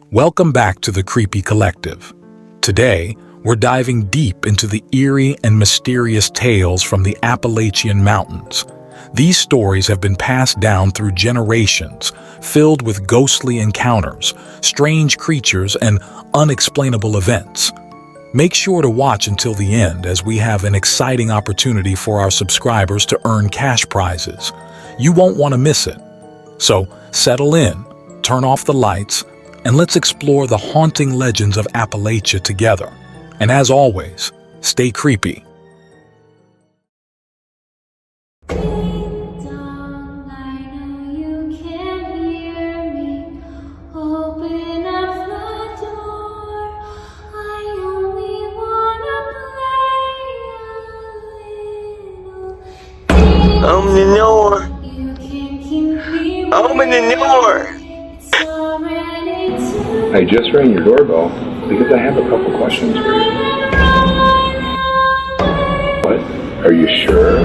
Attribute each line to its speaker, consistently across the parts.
Speaker 1: Welcome back to the Creepy Collective. Today, we're diving deep into the eerie and mysterious tales from the Appalachian Mountains. These stories have been passed down through generations, filled with ghostly encounters, strange creatures, and unexplainable events. Make sure to watch until the end, as we have an exciting opportunity for our subscribers to earn cash prizes. You won't want to miss it. So, settle in, turn off the lights, and let's explore the haunting legends of Appalachia together. And as always, stay creepy.
Speaker 2: Open the door. Open the door.
Speaker 3: I just rang your doorbell because I have a couple questions for you. What? Are you sure?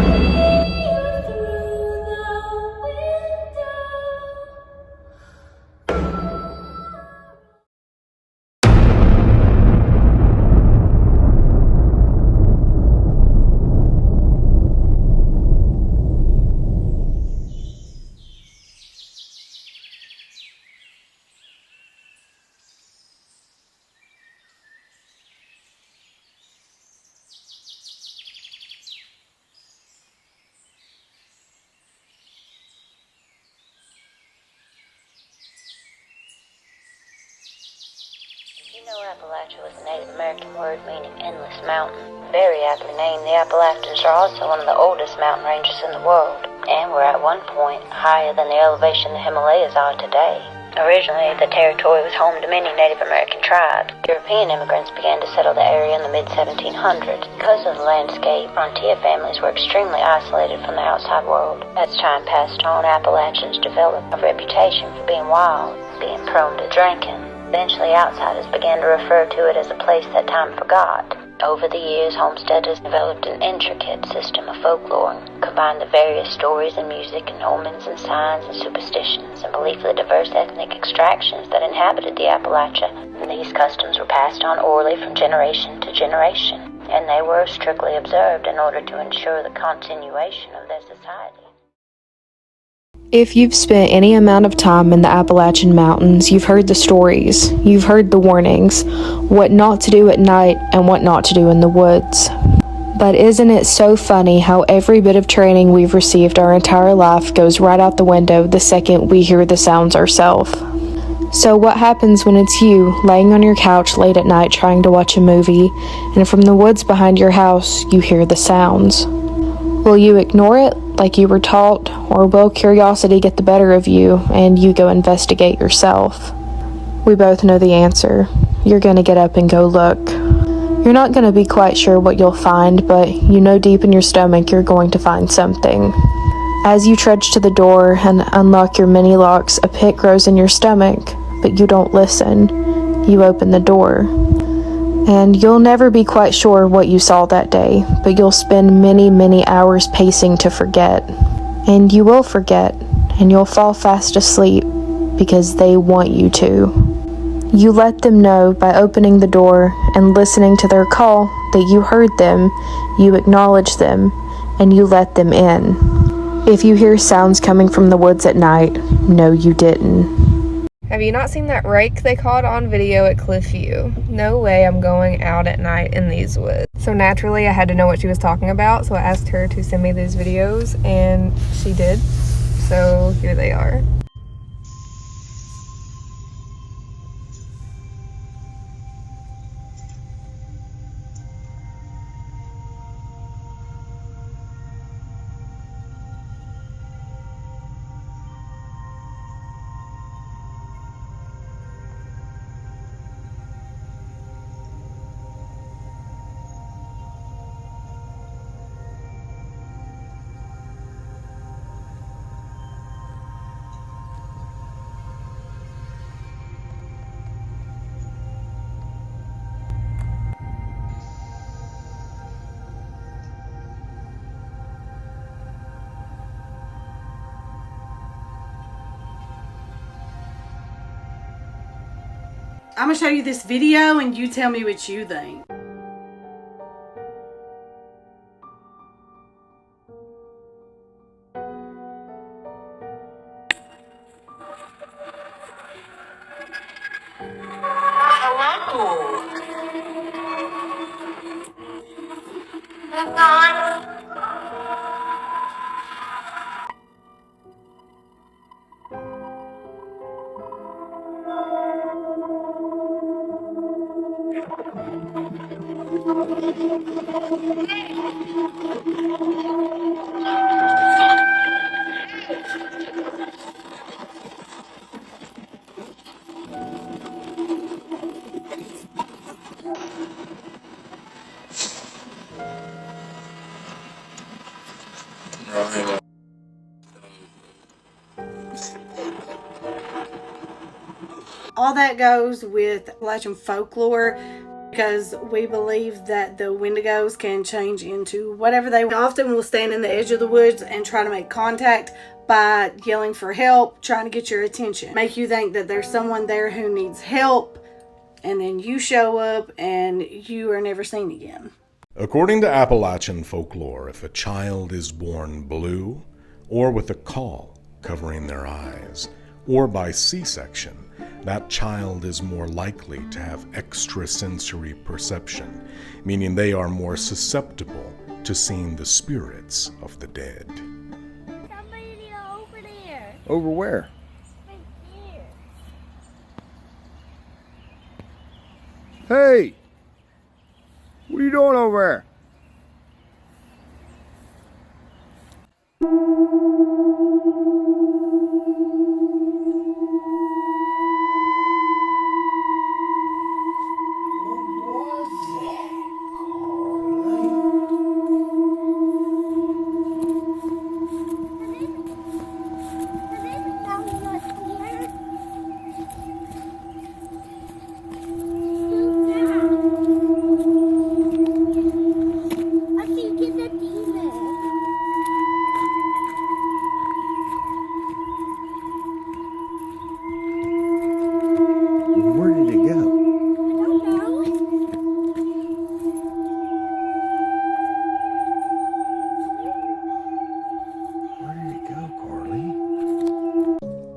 Speaker 4: Appalachia was a Native American word meaning endless mountain. Very aptly named, the Appalachians are also one of the oldest mountain ranges in the world, and were at one point higher than the elevation the Himalayas are today. Originally, the territory was home to many Native American tribes. European immigrants began to settle the area in the mid-1700s. Because of the landscape, frontier families were extremely isolated from the outside world. As time passed on, Appalachians developed a reputation for being wild, being prone to drinking. Eventually, outsiders began to refer to it as a place that time forgot. Over the years, homesteaders developed an intricate system of folklore, combined the various stories and music and omens and signs and superstitions and belief of the diverse ethnic extractions that inhabited the Appalachia. And these customs were passed on orally from generation to generation, and they were strictly observed in order to ensure the continuation of their society.
Speaker 5: If you've spent any amount of time in the Appalachian Mountains, you've heard the stories, you've heard the warnings, what not to do at night and what not to do in the woods. But isn't it so funny how every bit of training we've received our entire life goes right out the window the second we hear the sounds ourselves? So what happens when it's you, laying on your couch late at night trying to watch a movie, and from the woods behind your house, you hear the sounds? Will you ignore it like you were taught, or will curiosity get the better of you and you go investigate yourself? We both know the answer. You're going to get up and go look. You're not going to be quite sure what you'll find, but you know deep in your stomach you're going to find something. As you trudge to the door and unlock your mini locks, a pit grows in your stomach, but you don't listen. You open the door. And you'll never be quite sure what you saw that day, but you'll spend many, many hours pacing to forget. And you will forget, and you'll fall fast asleep because they want you to. You let them know by opening the door and listening to their call that you heard them, you acknowledge them, and you let them in. If you hear sounds coming from the woods at night, no you didn't.
Speaker 6: Have you not seen that rake they caught on video at Cliffview? No way I'm going out at night in these woods. So naturally I had to know what she was talking about, so I asked her to send me these videos, and she did. So here they are.
Speaker 7: I'm gonna show you this video and you tell me what you think. All that goes with Appalachian folklore because we believe that the Wendigos can change into whatever they often will stand in the edge of the woods and try to make contact by yelling for help, trying to get your attention. Make you think that there's someone there who needs help, and then you show up and you are never seen again.
Speaker 8: According to Appalachian folklore, if a child is born blue, or with a caul covering their eyes, or by C-section, that child is more likely to have extrasensory perception, meaning they are more susceptible to seeing the spirits of the dead.
Speaker 9: Somebody over there.
Speaker 10: Over where?
Speaker 9: Right there.
Speaker 10: Hey! What are you doing over there?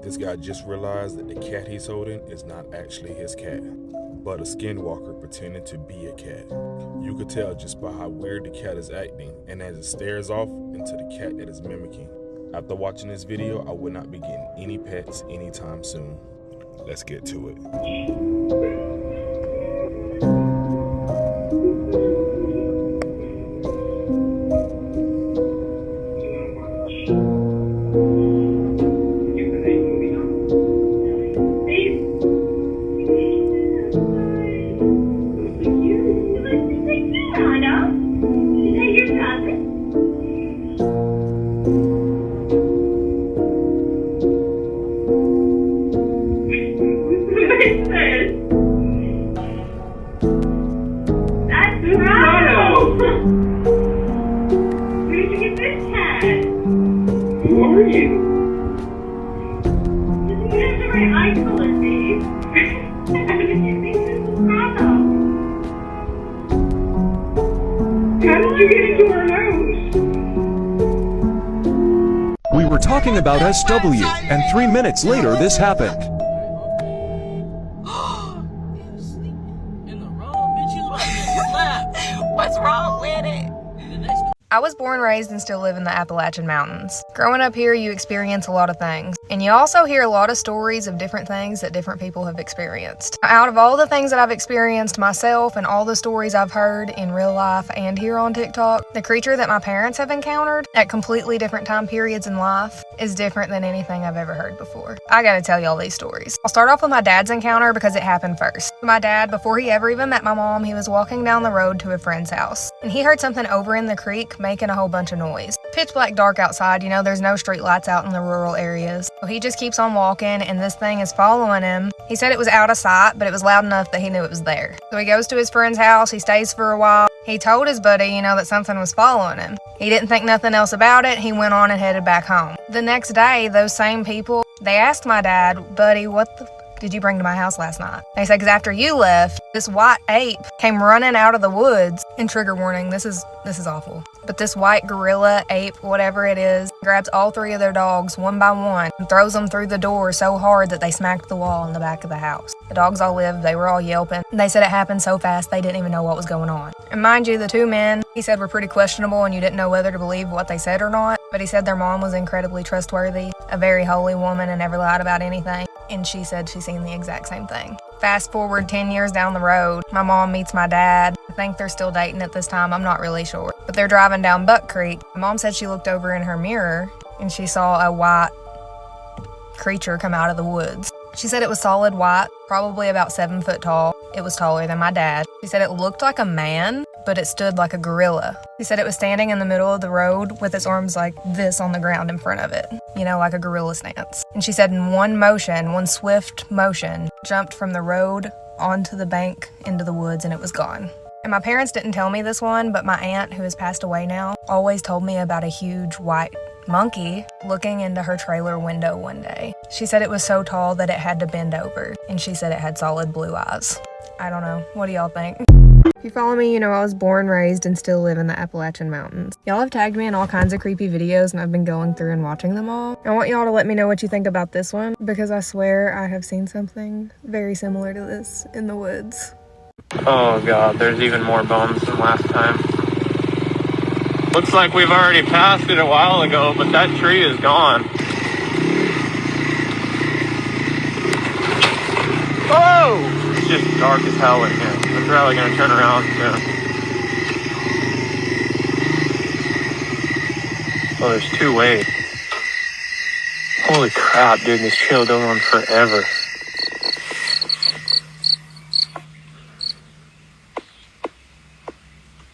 Speaker 11: This guy just realized that the cat he's holding is not actually his cat, but a skinwalker pretending to be a cat. You could tell just by how weird the cat is acting and as it stares off into the cat that is mimicking. After watching this video, I would not be getting any pets anytime soon. Let's get to it.
Speaker 12: We were talking about SW, and 3 minutes later this happened.
Speaker 9: What's wrong with it?
Speaker 6: I was born, raised, and still live in the Appalachian Mountains. Growing up here, you experience a lot of things. And you also hear a lot of stories of different things that different people have experienced. Out of all the things that I've experienced myself and all the stories I've heard in real life and here on TikTok, the creature that my parents have encountered at completely different time periods in life is different than anything I've ever heard before. I gotta tell y'all these stories. I'll start off with my dad's encounter because it happened first. My dad, before he ever even met my mom, he was walking down the road to a friend's house. And he heard something over in the creek making a whole bunch of noise. Pitch black dark outside, you know, there's no street lights out in the rural areas. So he just keeps on walking and this thing is following him. He said it was out of sight, but it was loud enough that he knew it was there. So he goes to his friend's house, he stays for a while. He told his buddy, you know, that something was following him. He didn't think nothing else about it. He went on and headed back home. The next day, those same people, they asked my dad, buddy, what the fuck did you bring to my house last night? They said, because after you left, this white ape came running out of the woods. And trigger warning, this is awful. But this white gorilla, ape, whatever it is, grabs all 3 of their dogs one by one and throws them through the door so hard that they smacked the wall in the back of the house. The dogs all lived, they were all yelping. They said it happened so fast they didn't even know what was going on. And mind you, the 2 men, he said, were pretty questionable and you didn't know whether to believe what they said or not. But he said their mom was incredibly trustworthy, a very holy woman and never lied about anything. And she said she seen the exact same thing. Fast forward 10 years down the road, my mom meets my dad. I think they're still dating at this time, I'm not really sure. But they're driving down Buck Creek. My mom said she looked over in her mirror and she saw a white creature come out of the woods. She said it was solid white, probably about 7 foot tall. It was taller than my dad. She said it looked like a man, but it stood like a gorilla. She said it was standing in the middle of the road with its arms like this on the ground in front of it, you know, like a gorilla stance. And she said in one swift motion, jumped from the road onto the bank into the woods and it was gone. And my parents didn't tell me this one, but my aunt, who has passed away now, always told me about a huge white monkey looking into her trailer window one day. She said it was so tall that it had to bend over, and she said it had solid blue eyes. I don't know. What do y'all think? If you follow me, you know I was born, raised, and still live in the Appalachian Mountains. Y'all have tagged me in all kinds of creepy videos, and I've been going through and watching them all. I want y'all to let me know what you think about this one, because I swear I have seen something very similar to this in the woods.
Speaker 2: Oh god, there's even more bones than last time. Looks like we've already passed it a while ago, but that tree is gone. Oh! It's just dark as hell in here. I'm probably gonna turn around soon. Oh, there's 2 ways. Holy crap, dude, this trail goes on forever.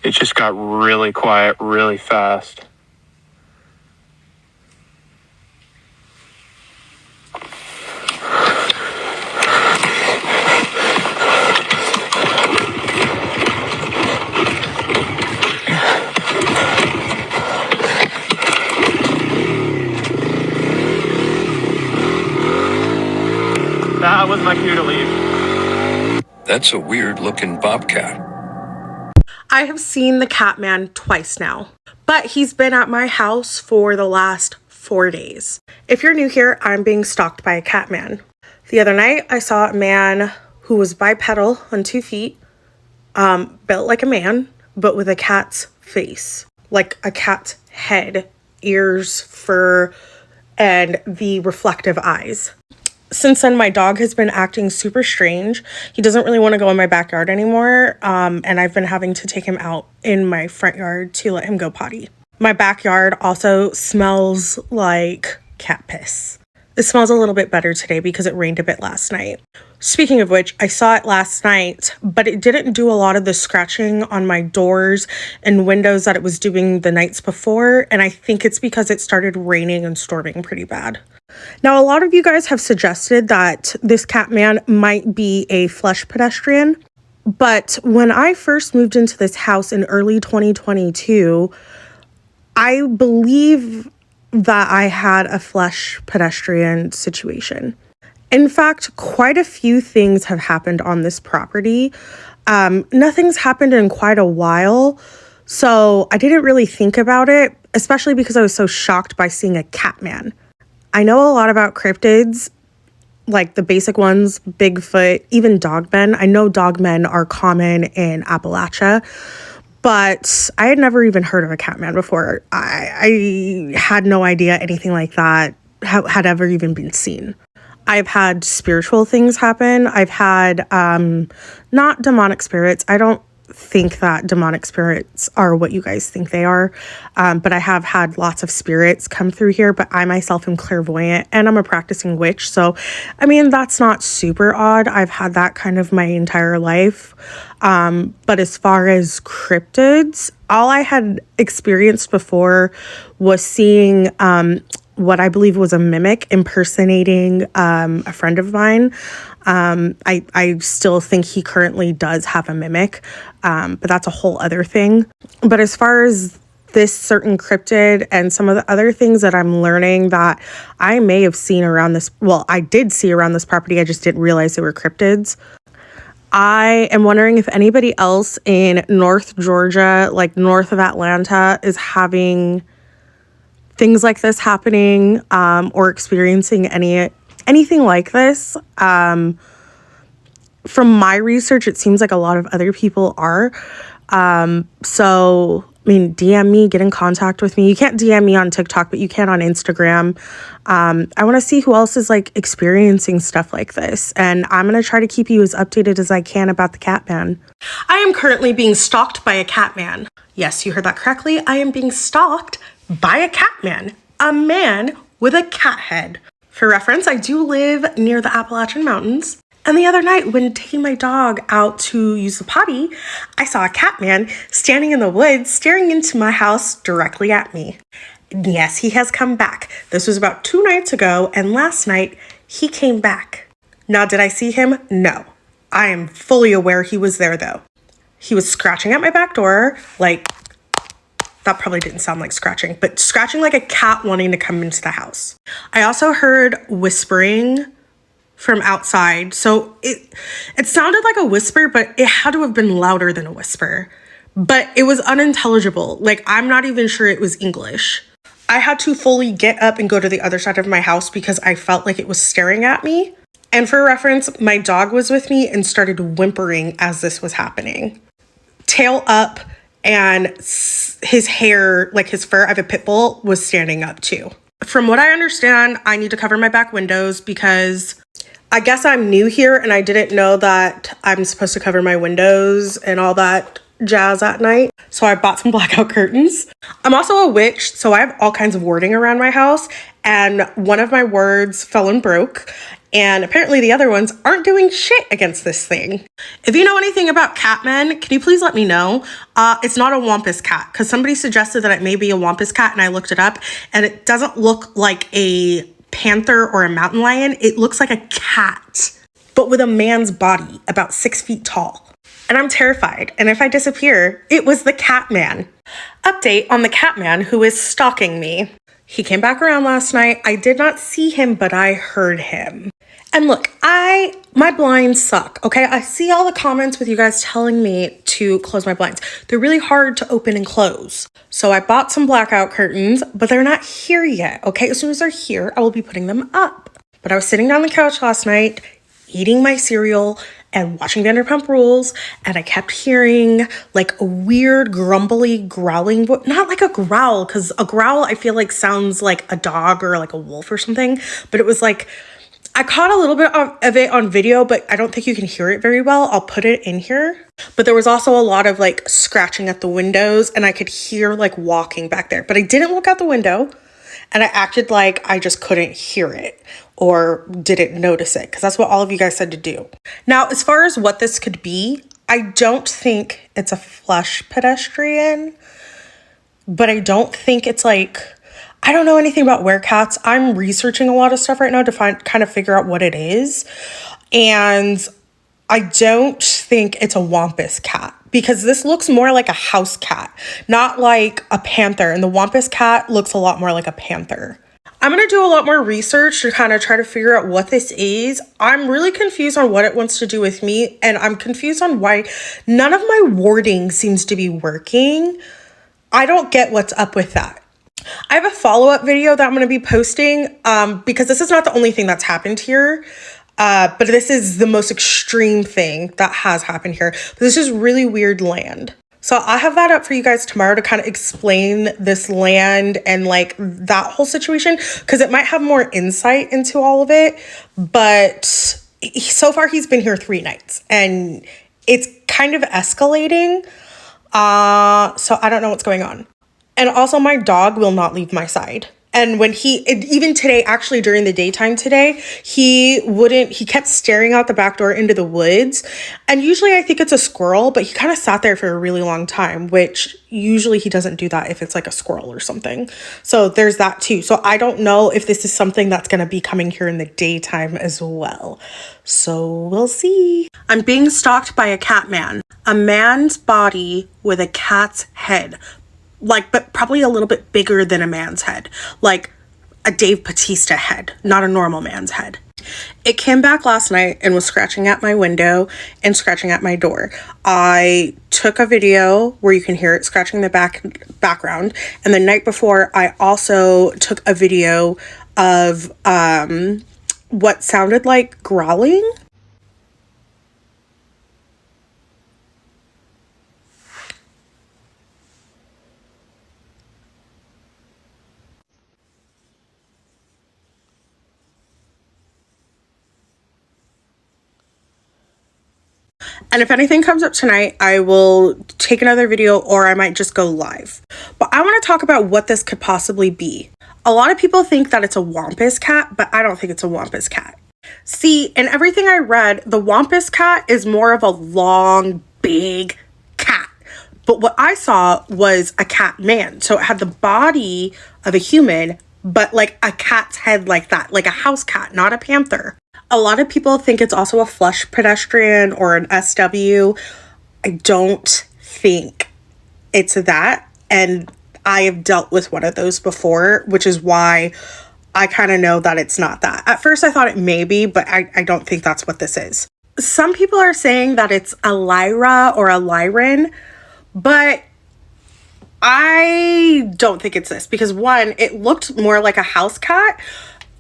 Speaker 2: It just got really quiet really fast. That was my cue to leave.
Speaker 13: That's a weird looking bobcat.
Speaker 14: I have seen the Catman twice now, but he's been at my house for the last 4 days. If you're new here, I'm being stalked by a Catman. The other night, I saw a man who was bipedal on 2 feet, built like a man, but with a cat's face, like a cat's head, ears, fur, and the reflective eyes. Since then, my dog has been acting super strange. He doesn't really want to go in my backyard anymore, and I've been having to take him out in my front yard to let him go potty. My backyard also smells like cat piss. It smells a little bit better today because it rained a bit last night. Speaking of which, I saw it last night, but it didn't do a lot of the scratching on my doors and windows that it was doing the nights before, and I think it's because it started raining and storming pretty bad. Now, a lot of you guys have suggested that this Catman might be a flesh pedestrian, but when I first moved into this house in early 2022, I believe that I had a flesh pedestrian situation. In fact, quite a few things have happened on this property. Nothing's happened in quite a while, so I didn't really think about it, especially because I was so shocked by seeing a Catman. I know a lot about cryptids, like the basic ones, Bigfoot, even dogmen. I know dogmen are common in Appalachia, but I had never even heard of a Catman before. I had no idea anything like that had ever even been seen. I've had spiritual things happen. I've had not demonic spirits. I don't think that demonic spirits are what you guys think they are, but I have had lots of spirits come through here. But I myself am clairvoyant and I'm a practicing witch, so I mean that's not super odd. I've had that kind of my entire life, but as far as cryptids, all I had experienced before was seeing what I believe was a mimic impersonating a friend of mine. I still think he currently does have a mimic, but that's a whole other thing. But as far as this certain cryptid and some of the other things that I'm learning that I may have seen around this, well, I did see around this property, I just didn't realize they were cryptids. I am wondering if anybody else in North Georgia, like north of Atlanta, is having things like this happening, or experiencing anything like this. From my research, it seems like a lot of other people are. So, I mean, DM me, get in contact with me. You can't DM me on TikTok, but you can on Instagram. I want to see who else is like experiencing stuff like this. And I'm going to try to keep you as updated as I can about the Catman. I am currently being stalked by a Catman. Yes, you heard that correctly. I am being stalked by a Catman, a man with a cat head. For reference, I do live near the Appalachian Mountains. And the other night, when taking my dog out to use the potty, I saw a Catman standing in the woods, staring into my house directly at me. Yes, he has come back. This was about 2 nights ago, and last night, he came back. Now, did I see him? No. I am fully aware he was there, though. He was scratching at my back door, like, that probably didn't sound like scratching, but scratching like a cat wanting to come into the house. I also heard whispering from outside. So it sounded like a whisper, but it had to have been louder than a whisper. But it was unintelligible. Like, I'm not even sure it was English. I had to fully get up and go to the other side of my house because I felt like it was staring at me. And for reference, my dog was with me and started whimpering as this was happening. Tail up, and his hair, like his fur, I have a pit bull, was standing up too. From what I understand, I need to cover my back windows because I guess I'm new here and I didn't know that I'm supposed to cover my windows and all that jazz at night. So I bought some blackout curtains. I'm also a witch, so I have all kinds of wording around my house, and one of my words fell and broke, and apparently the other ones aren't doing shit against this thing. If you know anything about Catman, can you please let me know? It's not a wampus cat, because somebody suggested that it may be a wampus cat, and I looked it up, and it doesn't look like a panther or a mountain lion. It looks like a cat, but with a man's body, about 6 feet tall. And I'm terrified, and if I disappear, it was the Catman. Update on the Catman who is stalking me. He came back around last night. I did not see him, but I heard him. And look, my blinds suck, okay? I see all the comments with you guys telling me to close my blinds. They're really hard to open and close. So I bought some blackout curtains, but they're not here yet, okay? As soon as they're here, I will be putting them up. But I was sitting down on the couch last night, eating my cereal and watching Vanderpump Rules, and I kept hearing like a weird grumbly growling, not like a growl, because a growl I feel like sounds like a dog or like a wolf or something, but it was like, I caught a little bit of it on video, but I don't think you can hear it very well. I'll put it in here. But there was also a lot of like scratching at the windows, and I could hear like walking back there, but I didn't look out the window, and I acted like I just couldn't hear it or didn't notice it, because that's what all of you guys said to do. Now, as far as what this could be, I don't think it's a flush pedestrian, but I don't think it's like, I don't know anything about werecats. I'm researching a lot of stuff right now to kind of figure out what it is. And I don't think it's a wampus cat, because this looks more like a house cat, not like a panther. And the wampus cat looks a lot more like a panther. I'm going to do a lot more research to kind of try to figure out what this is. I'm really confused on what it wants to do with me, and I'm confused on why none of my warding seems to be working. I don't get what's up with that. I have a follow-up video that I'm going to be posting because this is not the only thing that's happened here, but this is the most extreme thing that has happened here. But this is really weird land. So I have that up for you guys tomorrow to kind of explain this land and like that whole situation, because it might have more insight into all of it. But so far he's been here 3 nights and it's kind of escalating. So I don't know what's going on. And also my dog will not leave my side. And when even today, actually during the daytime today, he kept staring out the back door into the woods. And usually I think it's a squirrel, but he kind of sat there for a really long time, which usually he doesn't do that if it's like a squirrel or something. So there's that too. So I don't know if this is something that's going to be coming here in the daytime as well. So we'll see. I'm being stalked by a Catman, a man's body with a cat's head. like, but probably a little bit bigger than a man's head, like a Dave Bautista head, not a normal man's head. It came back last night and was scratching at my window and scratching at my door. I took a video where you can hear it scratching the background. And the night before, I also took a video of what sounded like growling. And if anything comes up tonight, I will take another video or I might just go live. But I want to talk about what this could possibly be. A lot of people think that it's a wampus cat, but I don't think it's a wampus cat. See, in everything I read, the wampus cat is more of a long, big cat. But what I saw was a cat man. So it had the body of a human, but like a cat's head like that, like a house cat, not a panther. A lot of people think it's also a flush pedestrian or an SW. I don't think it's that. And I have dealt with one of those before, which is why I kind of know that it's not that. At first I thought it may be, but I don't think that's what this is. Some people are saying that it's a Lyra or a Lyran, but I don't think it's this because one, it looked more like a house cat.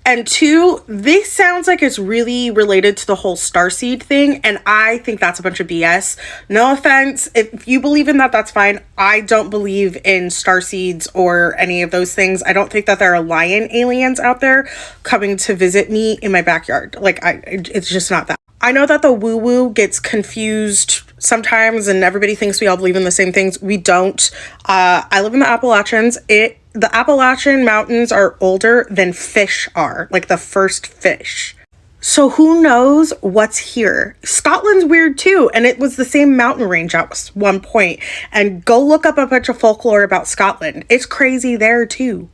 Speaker 14: And two, this sounds like it's really related to the whole starseed thing. And I think that's a bunch of BS. No offense. If you believe in that, that's fine. I don't believe in starseeds or any of those things. I don't think that there are lion aliens out there coming to visit me in my backyard. Like, it's just not that. I know that the woo-woo gets confused sometimes and everybody thinks we all believe in the same things. We don't. I live in the Appalachians. The Appalachian Mountains are older than fish are, like the first fish. So who knows what's here? Scotland's weird too, and it was the same mountain range at one point. And go look up a bunch of folklore about Scotland. It's crazy there too.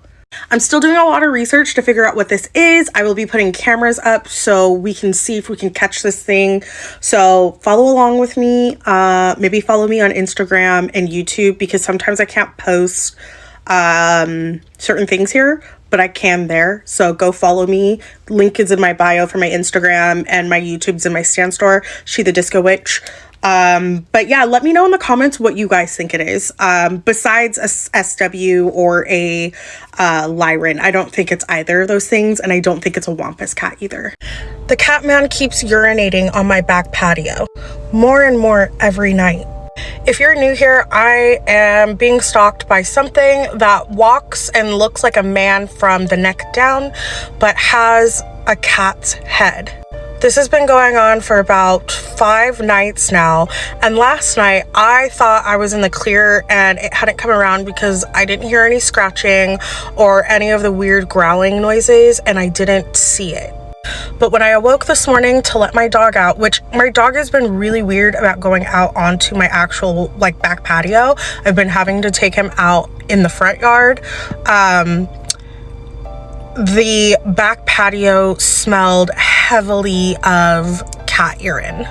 Speaker 14: I'm still doing a lot of research to figure out what this is. I will be putting cameras up so we can see if we can catch this thing. So follow along with me. Maybe follow me on Instagram and YouTube because sometimes I can't post certain things here, but I can there. So go follow me. Link is in my bio for my Instagram and my YouTube's in my stand store, She the Disco Witch. But yeah, let me know in the comments what you guys think it is. Besides a SW or a Lyran, I don't think it's either of those things, and I don't think it's a wampus cat either. The Catman keeps urinating on my back patio, more and more every night. If you're new here, I am being stalked by something that walks and looks like a man from the neck down, but has a cat's head. This has been going on for about 5 nights now, and last night I thought I was in the clear and it hadn't come around because I didn't hear any scratching or any of the weird growling noises, and I didn't see it. But when I awoke this morning to let my dog out, which my dog has been really weird about going out onto my actual like back patio. I've been having to take him out in the front yard. The back patio smelled heavily of cat urine.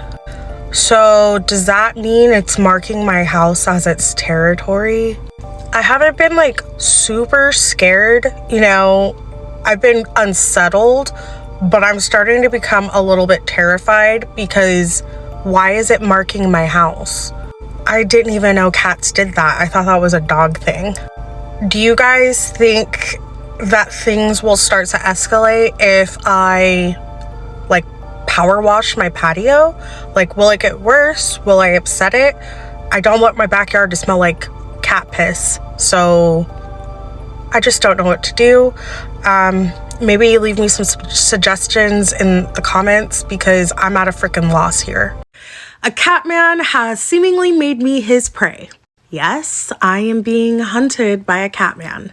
Speaker 14: So does that mean it's marking my house as its territory? I haven't been like super scared, you know, I've been unsettled, but I'm starting to become a little bit terrified because why is it marking my house? I didn't even know cats did that. I thought that was a dog thing. Do you guys think that things will start to escalate if I like power wash my patio? Like, will it get worse? Will I upset it? I don't want my backyard to smell like cat piss, so I just don't know what to do. Maybe leave me some suggestions in the comments because I'm at a freaking loss here. A Catman has seemingly made me his prey. Yes, I am being hunted by a Catman.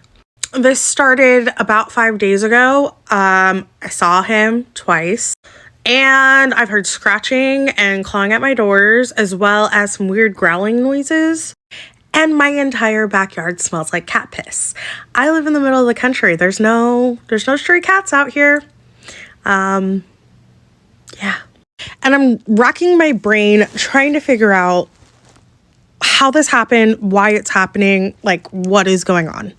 Speaker 14: This started about 5 days ago. I saw him twice, and I've heard scratching and clawing at my doors, as well as some weird growling noises. And my entire backyard smells like cat piss. I live in the middle of the country. There's no stray cats out here. Yeah. And I'm racking my brain trying to figure out how this happened, why it's happening, like what is going on.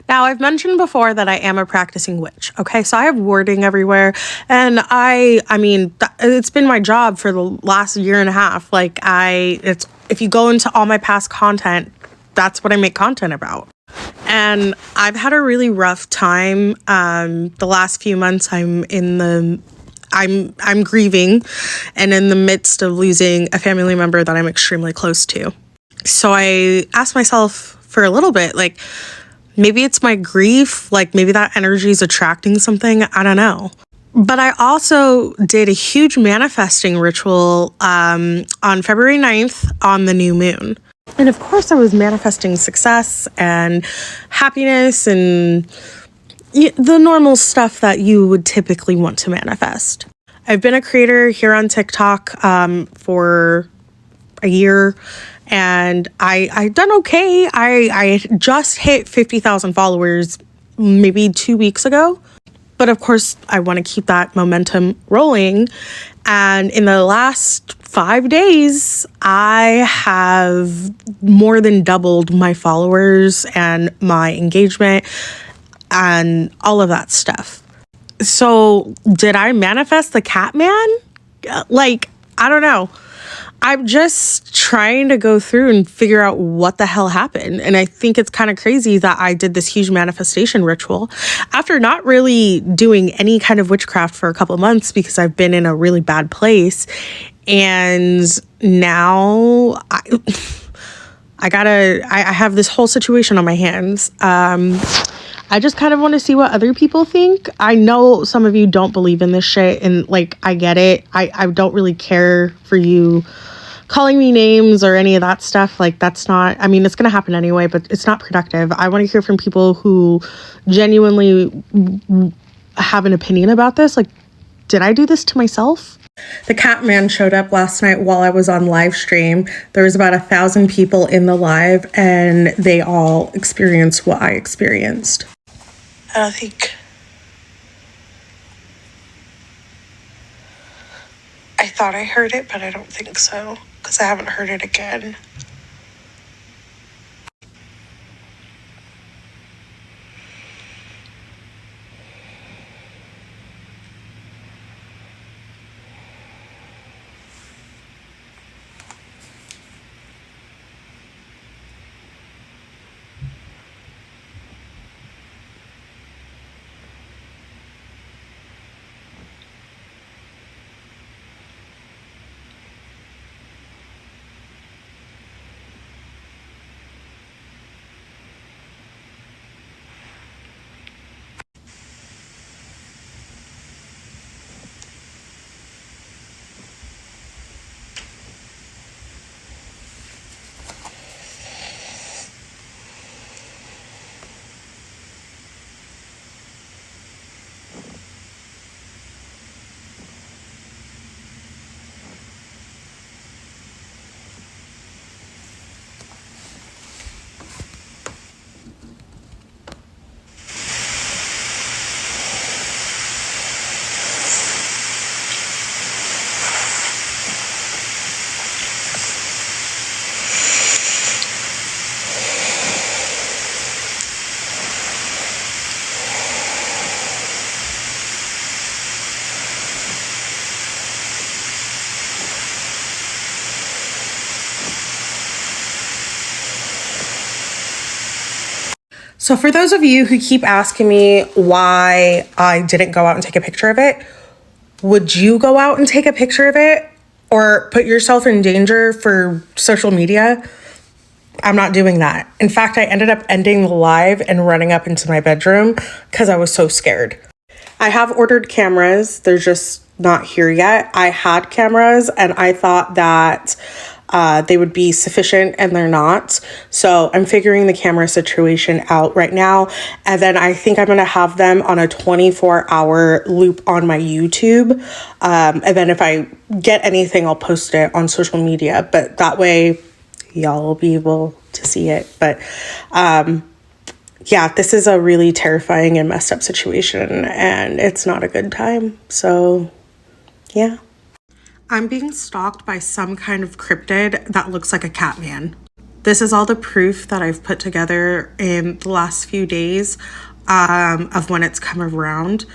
Speaker 14: Now, I've mentioned before that I am a practicing witch. Okay, so I have warding everywhere, and I mean, it's been my job for the last year and a half. Like, if you go into all my past content, that's what I make content about. And I've had a really rough time. The last few months, I'm grieving and in the midst of losing a family member that I'm extremely close to. So I asked myself for a little bit, like, maybe it's my grief, like maybe that energy is attracting something, I don't know. But I also did a huge manifesting ritual on February 9th on the new moon. And of course I was manifesting success and happiness and the normal stuff that you would typically want to manifest. I've been a creator here on TikTok for a year, and I've done okay. I just hit 50,000 followers maybe 2 weeks ago. But of course, I want to keep that momentum rolling. And in the last 5 days, I have more than doubled my followers and my engagement and all of that stuff. So did I manifest the Catman? Like, I don't know. I'm just trying to go through and figure out what the hell happened. And I think it's kind of crazy that I did this huge manifestation ritual after not really doing any kind of witchcraft for a couple of months because I've been in a really bad place. And now I have this whole situation on my hands. I just kind of want to see what other people think. I know some of you don't believe in this shit, and like, I get it. I don't really care for you calling me names or any of that stuff. Like, that's not, I mean, it's going to happen anyway, but it's not productive. I want to hear from people who genuinely have an opinion about this. Like, did I do this to myself? The Catman showed up last night while I was on live stream. There was about 1,000 people in the live, and they all experienced what I experienced. I thought I heard it, but I don't think so, because I haven't heard it again. So for those of you who keep asking me why I didn't go out and take a picture of it, would you go out and take a picture of it or put yourself in danger for social media? I'm not doing that. In fact, I ended up ending the live and running up into my bedroom because I was so scared. I have ordered cameras. They're just not here yet. I had cameras and I thought that they would be sufficient, and they're not. So I'm figuring the camera situation out right now. And then I think I'm going to have them on a 24-hour loop on my YouTube. And then if I get anything, I'll post it on social media. But that way, y'all will be able to see it. But yeah, this is a really terrifying and messed up situation, and it's not a good time. So yeah. I'm being stalked by some kind of cryptid that looks like a Catman. This is all the proof that I've put together in the last few days of when it's come around.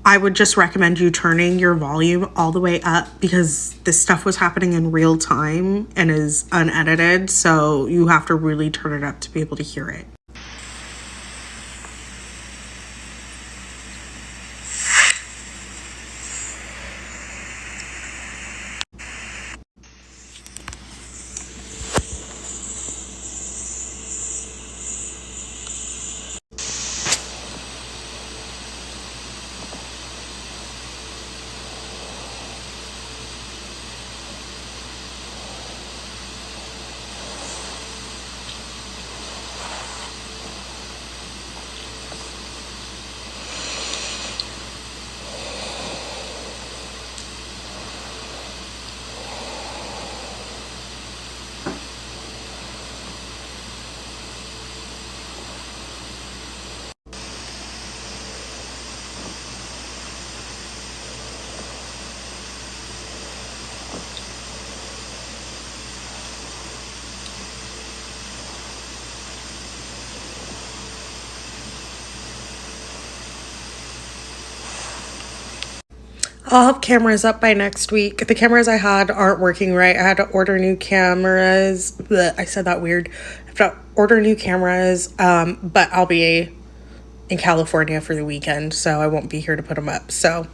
Speaker 14: I would just recommend you turning your volume all the way up because this stuff was happening in real time and is unedited, so you have to really turn it up to be able to hear it. I'll have cameras up by next week. The cameras I had aren't working right. I had to order new cameras. Blech, I said that weird. I have to order new cameras, but I'll be in California for the weekend, so I won't be here to put them up. So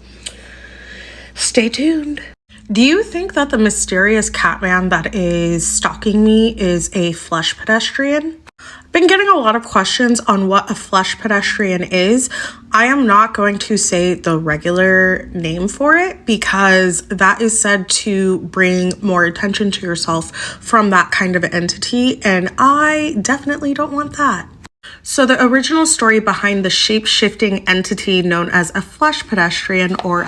Speaker 14: stay tuned. Do you think that the mysterious Catman that is stalking me is a flesh pedestrian? I've been getting a lot of questions on what a flesh pedestrian is. I am not going to say the regular name for it because that is said to bring more attention to yourself from that kind of entity, and I definitely don't want that. So the original story behind the shape-shifting entity known as a flesh pedestrian or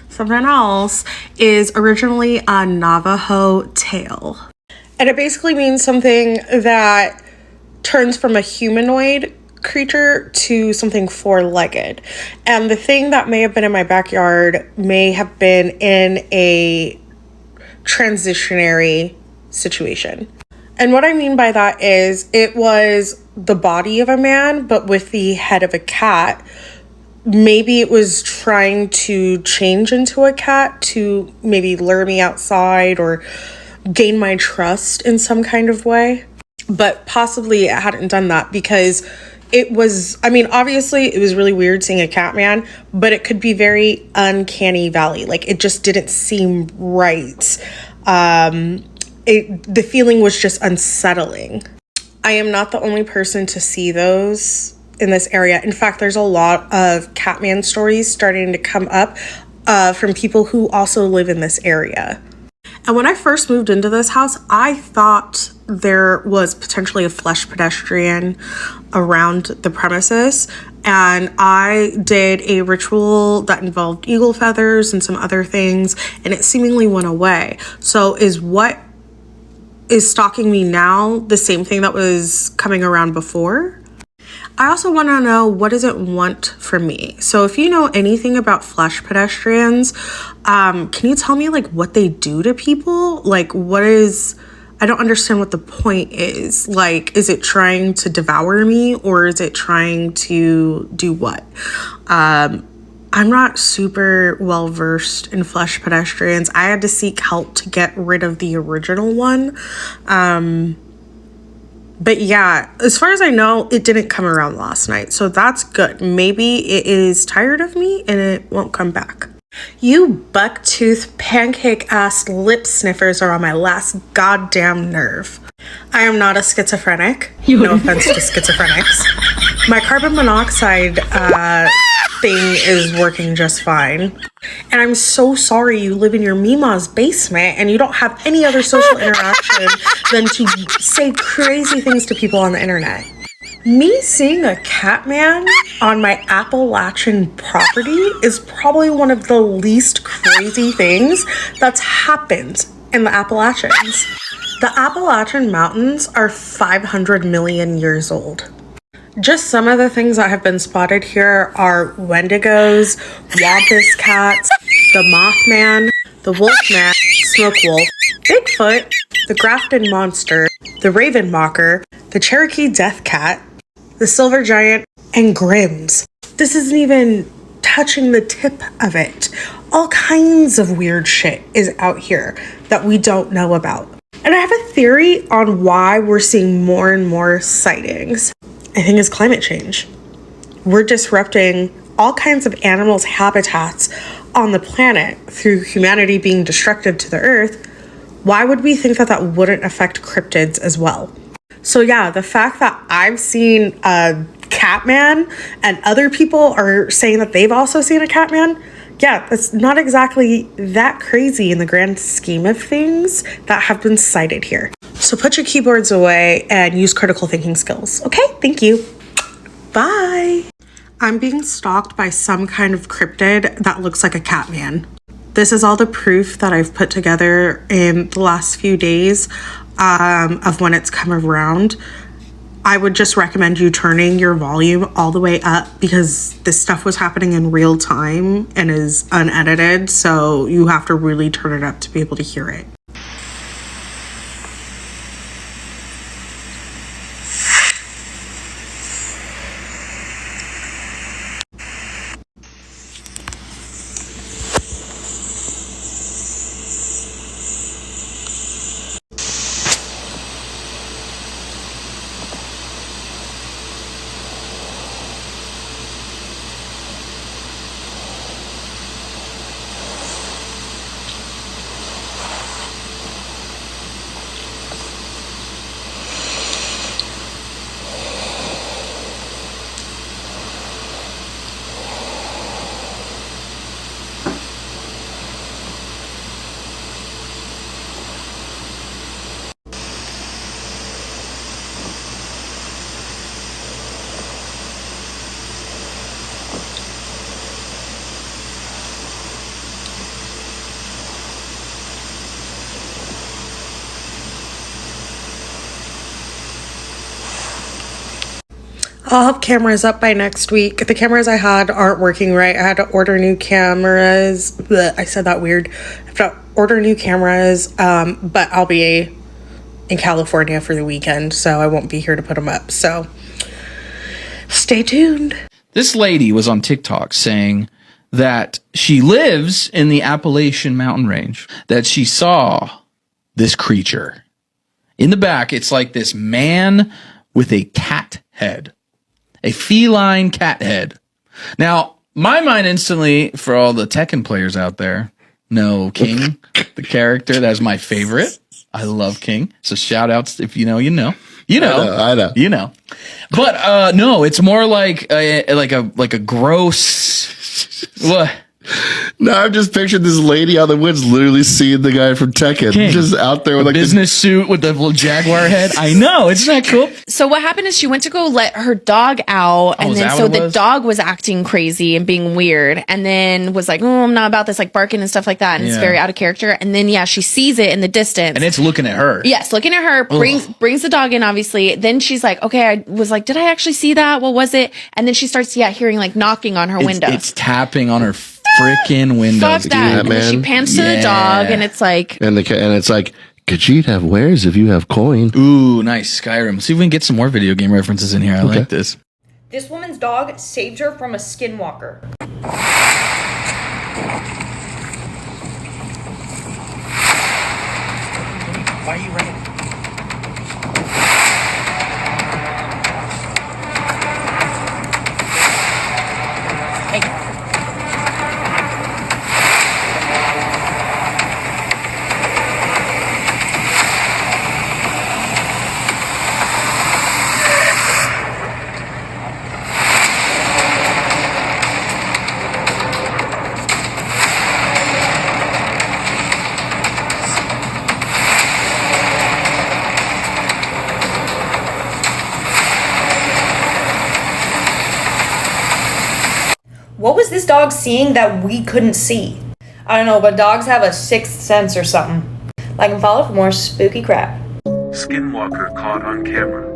Speaker 14: something else is originally a Navajo tale. And it basically means something that turns from a humanoid creature to something four-legged. And the thing that may have been in my backyard may have been in a transitionary situation. And what I mean by that is it was the body of a man, but with the head of a cat. Maybe it was trying to change into a cat to maybe lure me outside or gain my trust in some kind of way. But possibly it hadn't done that because it was, I mean, obviously it was really weird seeing a Catman, but it could be very uncanny valley. Like it just didn't seem right. The feeling was just unsettling. I am not the only person to see those in this area. In fact, there's a lot of Catman stories starting to come up from people who also live in this area. And when I first moved into this house, I thought there was potentially a flesh pedestrian around the premises. And I did a ritual that involved eagle feathers and some other things, and it seemingly went away. So is what is stalking me now the same thing that was coming around before? I also want to know, what does it want from me? So if you know anything about flesh pedestrians, can you tell me like what they do to people? Like what is, I don't understand what the point is. Like, is it trying to devour me or is it trying to do what? I'm not super well versed in flesh pedestrians. I had to seek help to get rid of the original one. But yeah, as far as I know, it didn't come around last night. So that's good. Maybe it is tired of me and it won't come back. You bucktooth pancake-ass lip sniffers are on my last goddamn nerve. I am not a schizophrenic. No offense to schizophrenics. My carbon monoxide thing is working just fine. And I'm so sorry you live in your Mima's basement and you don't have any other social interaction than to say crazy things to people on the internet. Me seeing a Catman on my Appalachian property is probably one of the least crazy things that's happened in the Appalachians. The Appalachian Mountains are 500 million years old. Just some of the things that have been spotted here are Wendigos, Wampus cats, the Mothman, the Wolfman, Smoke Wolf, Bigfoot, the Grafton Monster, the Raven Mocker, the Cherokee Death Cat, the Silver Giant, and Grimm's. This isn't even touching the tip of it. All kinds of weird shit is out here that we don't know about. And I have a theory on why we're seeing more and more sightings. I think it's climate change. We're disrupting all kinds of animals' habitats on the planet through humanity being destructive to the earth. Why would we think that that wouldn't affect cryptids as well? So yeah, the fact that I've seen a Catman and other people are saying that they've also seen a Catman, yeah, that's not exactly that crazy in the grand scheme of things that have been cited here. So put your keyboards away and use critical thinking skills. Okay, thank you. Bye. I'm being stalked by some kind of cryptid that looks like a Catman. This is all the proof that I've put together in the last few days of when it's come around. I would just recommend you turning your volume all the way up because this stuff was happening in real time and is unedited, so you have to really turn it up to be able to hear it. I'll have cameras up by next week. The cameras I had aren't working right. I had to order new cameras. Blech, I said that weird. I have to order new cameras, but I'll be in California for the weekend, so I won't be here to put them up. So stay tuned.
Speaker 15: This lady was on TikTok saying that she lives in the Appalachian mountain range, that she saw this creature. In the back, it's like this man with a cat head. A feline cat head. Now, my mind instantly, for all the Tekken players out there, know King, the character. That's my favorite. I love King. So shout outs if you know, you know. You know.
Speaker 16: I know.
Speaker 15: You know. But no, it's more like a gross what?
Speaker 16: No, I've just pictured this lady out in the woods literally seeing the guy from Tekken.
Speaker 15: King.
Speaker 16: Just out there with
Speaker 15: a business suit with the little jaguar head. I know, isn't that cool?
Speaker 17: So what happened is she went to go let her dog out, and then so the dog was acting crazy and being weird, and then was like, "Oh, I'm not about this," like barking and stuff like that, and it's very out of character. And then she sees it in the distance,
Speaker 15: and it's looking at her.
Speaker 17: Yes, looking at her. Brings the dog in, obviously. Then she's like, "Okay," I was like, "Did I actually see that? What was it?" And then she starts hearing like knocking on her window.
Speaker 15: It's tapping on her freaking windows.
Speaker 17: Fuck that. And then she pans to the dog, and it's like,
Speaker 16: and it's like, Khajiit have wares if you have coin.
Speaker 15: Ooh, nice. Skyrim. See if we can get some more video game references in here. I like this.
Speaker 18: This woman's dog saved her from a skinwalker.
Speaker 15: Why are you running?
Speaker 18: What was this dog seeing that we couldn't see? I don't know, but dogs have a sixth sense or something. Like and follow for more spooky crap.
Speaker 19: Skinwalker caught on camera.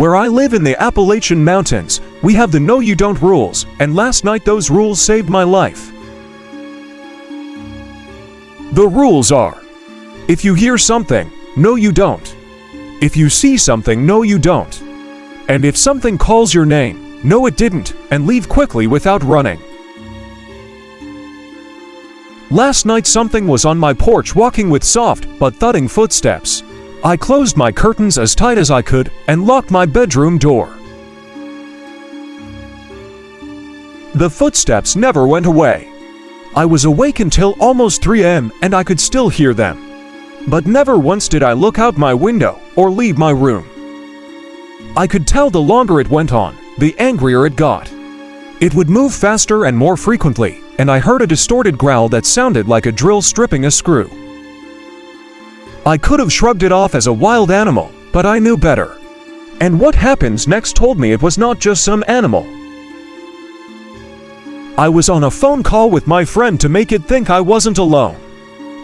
Speaker 12: Where I live in the Appalachian Mountains, we have the no you don't rules, and last night those rules saved my life. The rules are: if you hear something, no you don't. If you see something, no you don't. And if something calls your name, no it didn't, and leave quickly without running. Last night something was on my porch walking with soft but thudding footsteps. I closed my curtains as tight as I could and locked my bedroom door. The footsteps never went away. I was awake until almost 3 a.m. and I could still hear them. But never once did I look out my window or leave my room. I could tell the longer it went on, the angrier it got. It would move faster and more frequently, and I heard a distorted growl that sounded like a drill stripping a screw. I could have shrugged it off as a wild animal, but I knew better. And what happens next told me it was not just some animal. I was on a phone call with my friend to make it think I wasn't alone.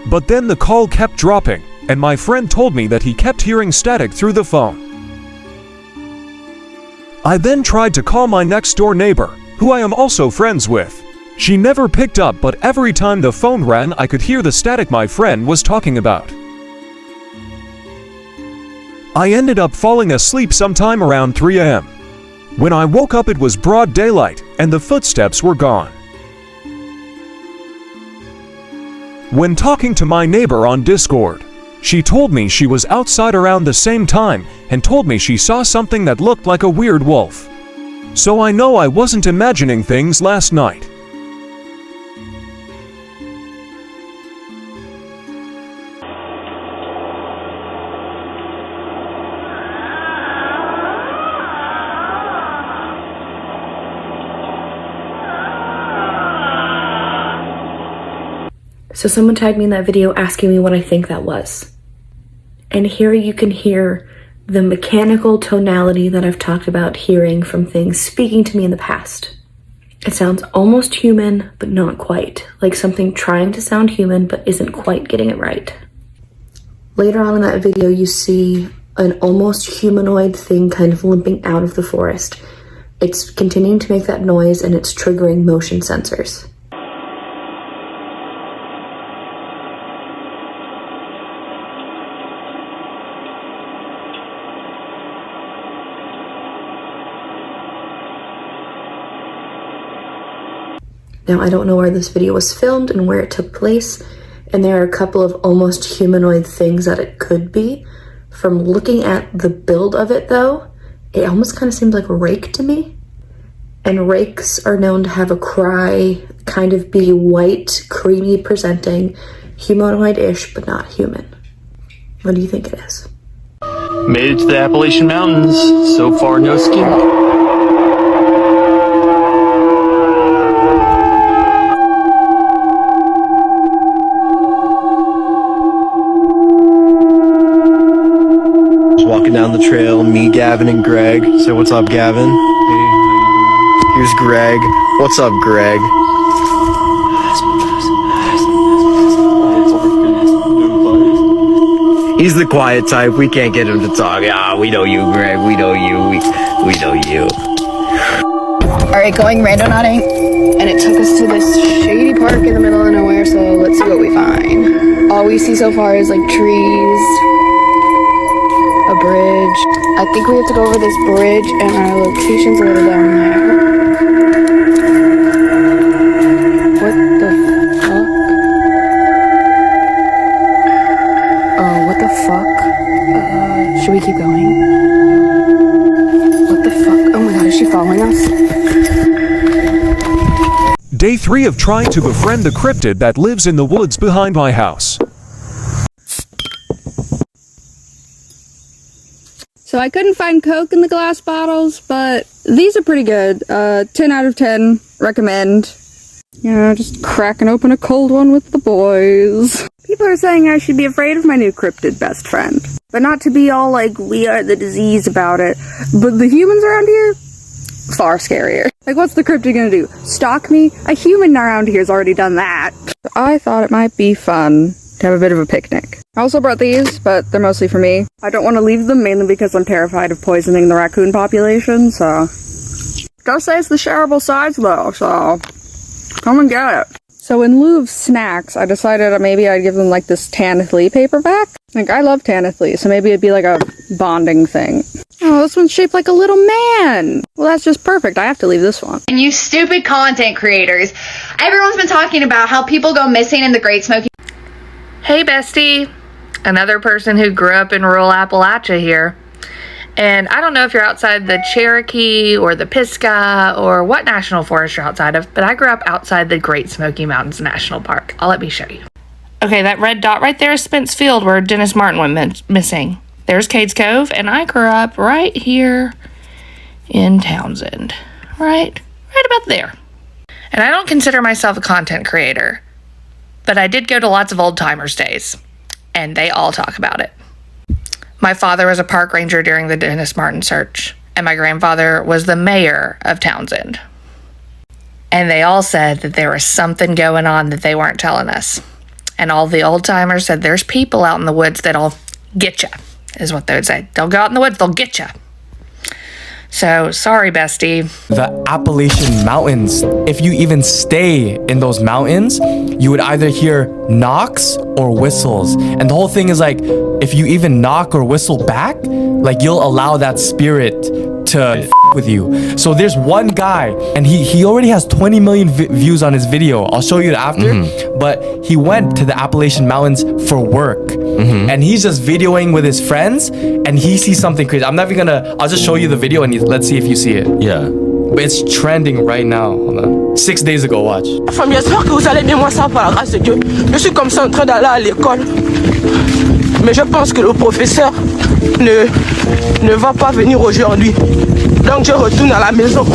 Speaker 12: But then the call kept dropping, and my friend told me that he kept hearing static through the phone. I then tried to call my next-door neighbor, who I am also friends with. She never picked up, but every time the phone rang I could hear the static my friend was talking about. I ended up falling asleep sometime around 3 a.m. When I woke up it was broad daylight, and the footsteps were gone. When talking to my neighbor on Discord, she told me she was outside around the same time and told me she saw something that looked like a weird wolf. So I know I wasn't imagining things last night.
Speaker 5: So someone tagged me in that video asking me what I think that was. And here you can hear the mechanical tonality that I've talked about hearing from things speaking to me in the past. It sounds almost human, but not quite. Like something trying to sound human, but isn't quite getting it right. Later on in that video, you see an almost humanoid thing kind of limping out of the forest. It's continuing to make that noise and it's triggering motion sensors. Now, I don't know where this video was filmed and where it took place, and there are a couple of almost humanoid things that it could be. From looking at the build of it, though, it almost kind of seems like a rake to me. And rakes are known to have a cry, kind of be white, creamy presenting, humanoid-ish, but not human. What do you think it is?
Speaker 20: Made it to the Appalachian Mountains. So far, no skin.
Speaker 21: Walking down the trail, me, Gavin, and Greg. So what's up, Gavin? Hey, here's Greg. What's up, Greg? He's the quiet type. We can't get him to talk. Ah, we know you, Greg. We know you. We know you.
Speaker 22: Alright, going randonauting, and it took us to this shady park in the middle of nowhere, so let's see what we find. All we see so far is like trees, a bridge. I think we have to go over this bridge, and our location's a little down there. What the fuck? Oh, what the fuck? Should we keep going? What the fuck? Oh my god, is she following us?
Speaker 12: Day 3 of trying to befriend the cryptid that lives in the woods behind my house.
Speaker 23: So I couldn't find Coke in the glass bottles, but these are pretty good. 10 out of 10, recommend. You know, just cracking open a cold one with the boys. People are saying I should be afraid of my new cryptid best friend. But not to be all like, we are the disease about it. But the humans around here, far scarier. Like, what's the cryptid gonna do? Stalk me? A human around here's already done that. I thought it might be fun to have a bit of a picnic. I also brought these, but they're mostly for me. I don't want to leave them, mainly because I'm terrified of poisoning the raccoon population, so... Does say it's the shareable size, though, so... Come and get it. So in lieu of snacks, I decided maybe I'd give them, like, this Tanith paperback. Like, I love Tanith, so maybe it'd be like a bonding thing. Oh, this one's shaped like a little man. Well, that's just perfect. I have to leave this one.
Speaker 1: And you stupid content creators. Everyone's been talking about how people go missing in the Great Smoky.
Speaker 6: Hey, bestie. Another person who grew up in rural Appalachia here. And I don't know if you're outside the Cherokee or the Pisgah or what national forest you're outside of, but I grew up outside the Great Smoky Mountains National Park. Let me show you. Okay, that red dot right there is Spence Field, where Dennis Martin went missing. There's Cades Cove, and I grew up right here in Townsend. Right about there. And I don't consider myself a content creator, but I did go to lots of old timers days, and they all talk about it. My father was a park ranger during the Dennis Martin search, and my grandfather was the mayor of Townsend. And they all said that there was something going on that they weren't telling us. And all the old timers said there's people out in the woods that'll get you, is what they would say. They'll go out in the woods, they'll get you. So, sorry, bestie.
Speaker 3: The Appalachian Mountains. If you even stay in those mountains, you would either hear knocks or whistles. And the whole thing is like, if you even knock or whistle back, like you'll allow that spirit to f with you. So there's one guy, and he already has 20 million views on his video. I'll show you it after. But he went to the Appalachian Mountains for work. And he's just videoing with his friends, and he sees something crazy. I'll just show you the video, and let's see if you see it. Yeah. But it's trending right now. Hold on. 6 days ago, watch.
Speaker 4: J'espère que vous allez bien, moi ça par la grâce de Dieu. Je suis comme ça en train d'aller à l'école. Mais je pense que le professeur ne va pas venir aujourd'hui. Donc je retourne à la maison.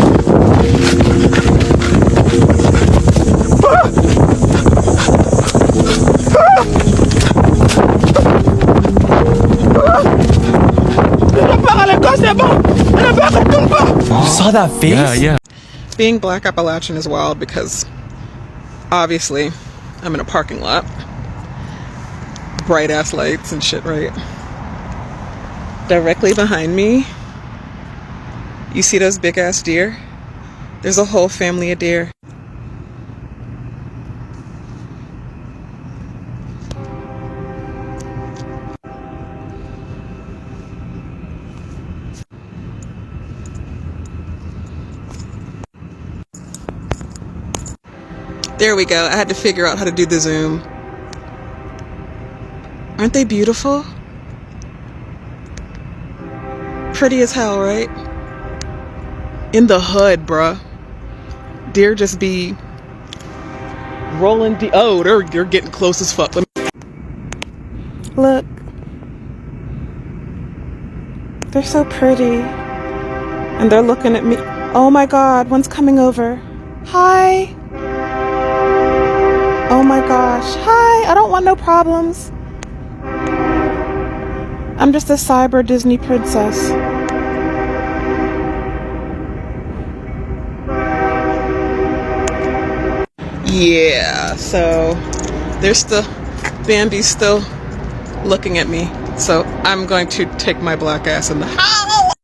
Speaker 3: You saw that face?
Speaker 4: Yeah. Being Black Appalachian is wild because obviously I'm in a parking lot. Bright ass lights and shit, right? Directly behind me, you see those big ass deer? There's a whole family of deer. There we go. I had to figure out how to do the zoom. Aren't they beautiful? Pretty as hell, right? In the hood, bruh. Deer just be rolling oh, they're getting close as fuck. Look. They're so pretty. And they're looking at me. Oh my god, one's coming over. Hi. Oh my gosh. Hi, I don't want no problems. I'm just a cyber Disney princess. Yeah, so Bambi's still looking at me. So I'm going to take my black ass in the house.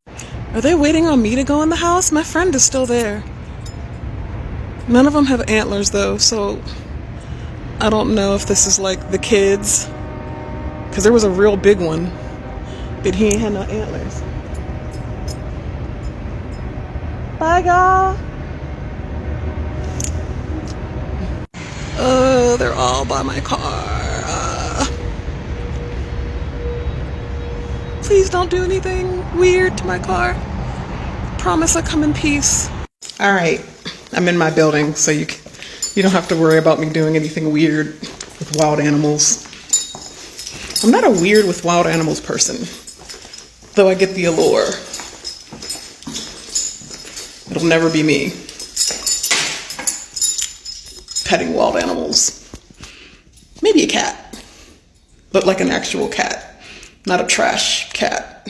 Speaker 4: Are they waiting on me to go in the house? My friend is still there. None of them have antlers though, so I don't know if this is like the kids, because there was a real big one, but he ain't had no antlers. Bye, y'all. Oh, they're all by my car. Please don't do anything weird to my car. Promise I'll come in peace. All right, I'm in my building, so you don't have to worry about me doing anything weird with wild animals. I'm not a weird with wild animals person, though I get the allure. It'll never be me petting wild animals. Maybe a cat, but like an actual cat, not a trash cat.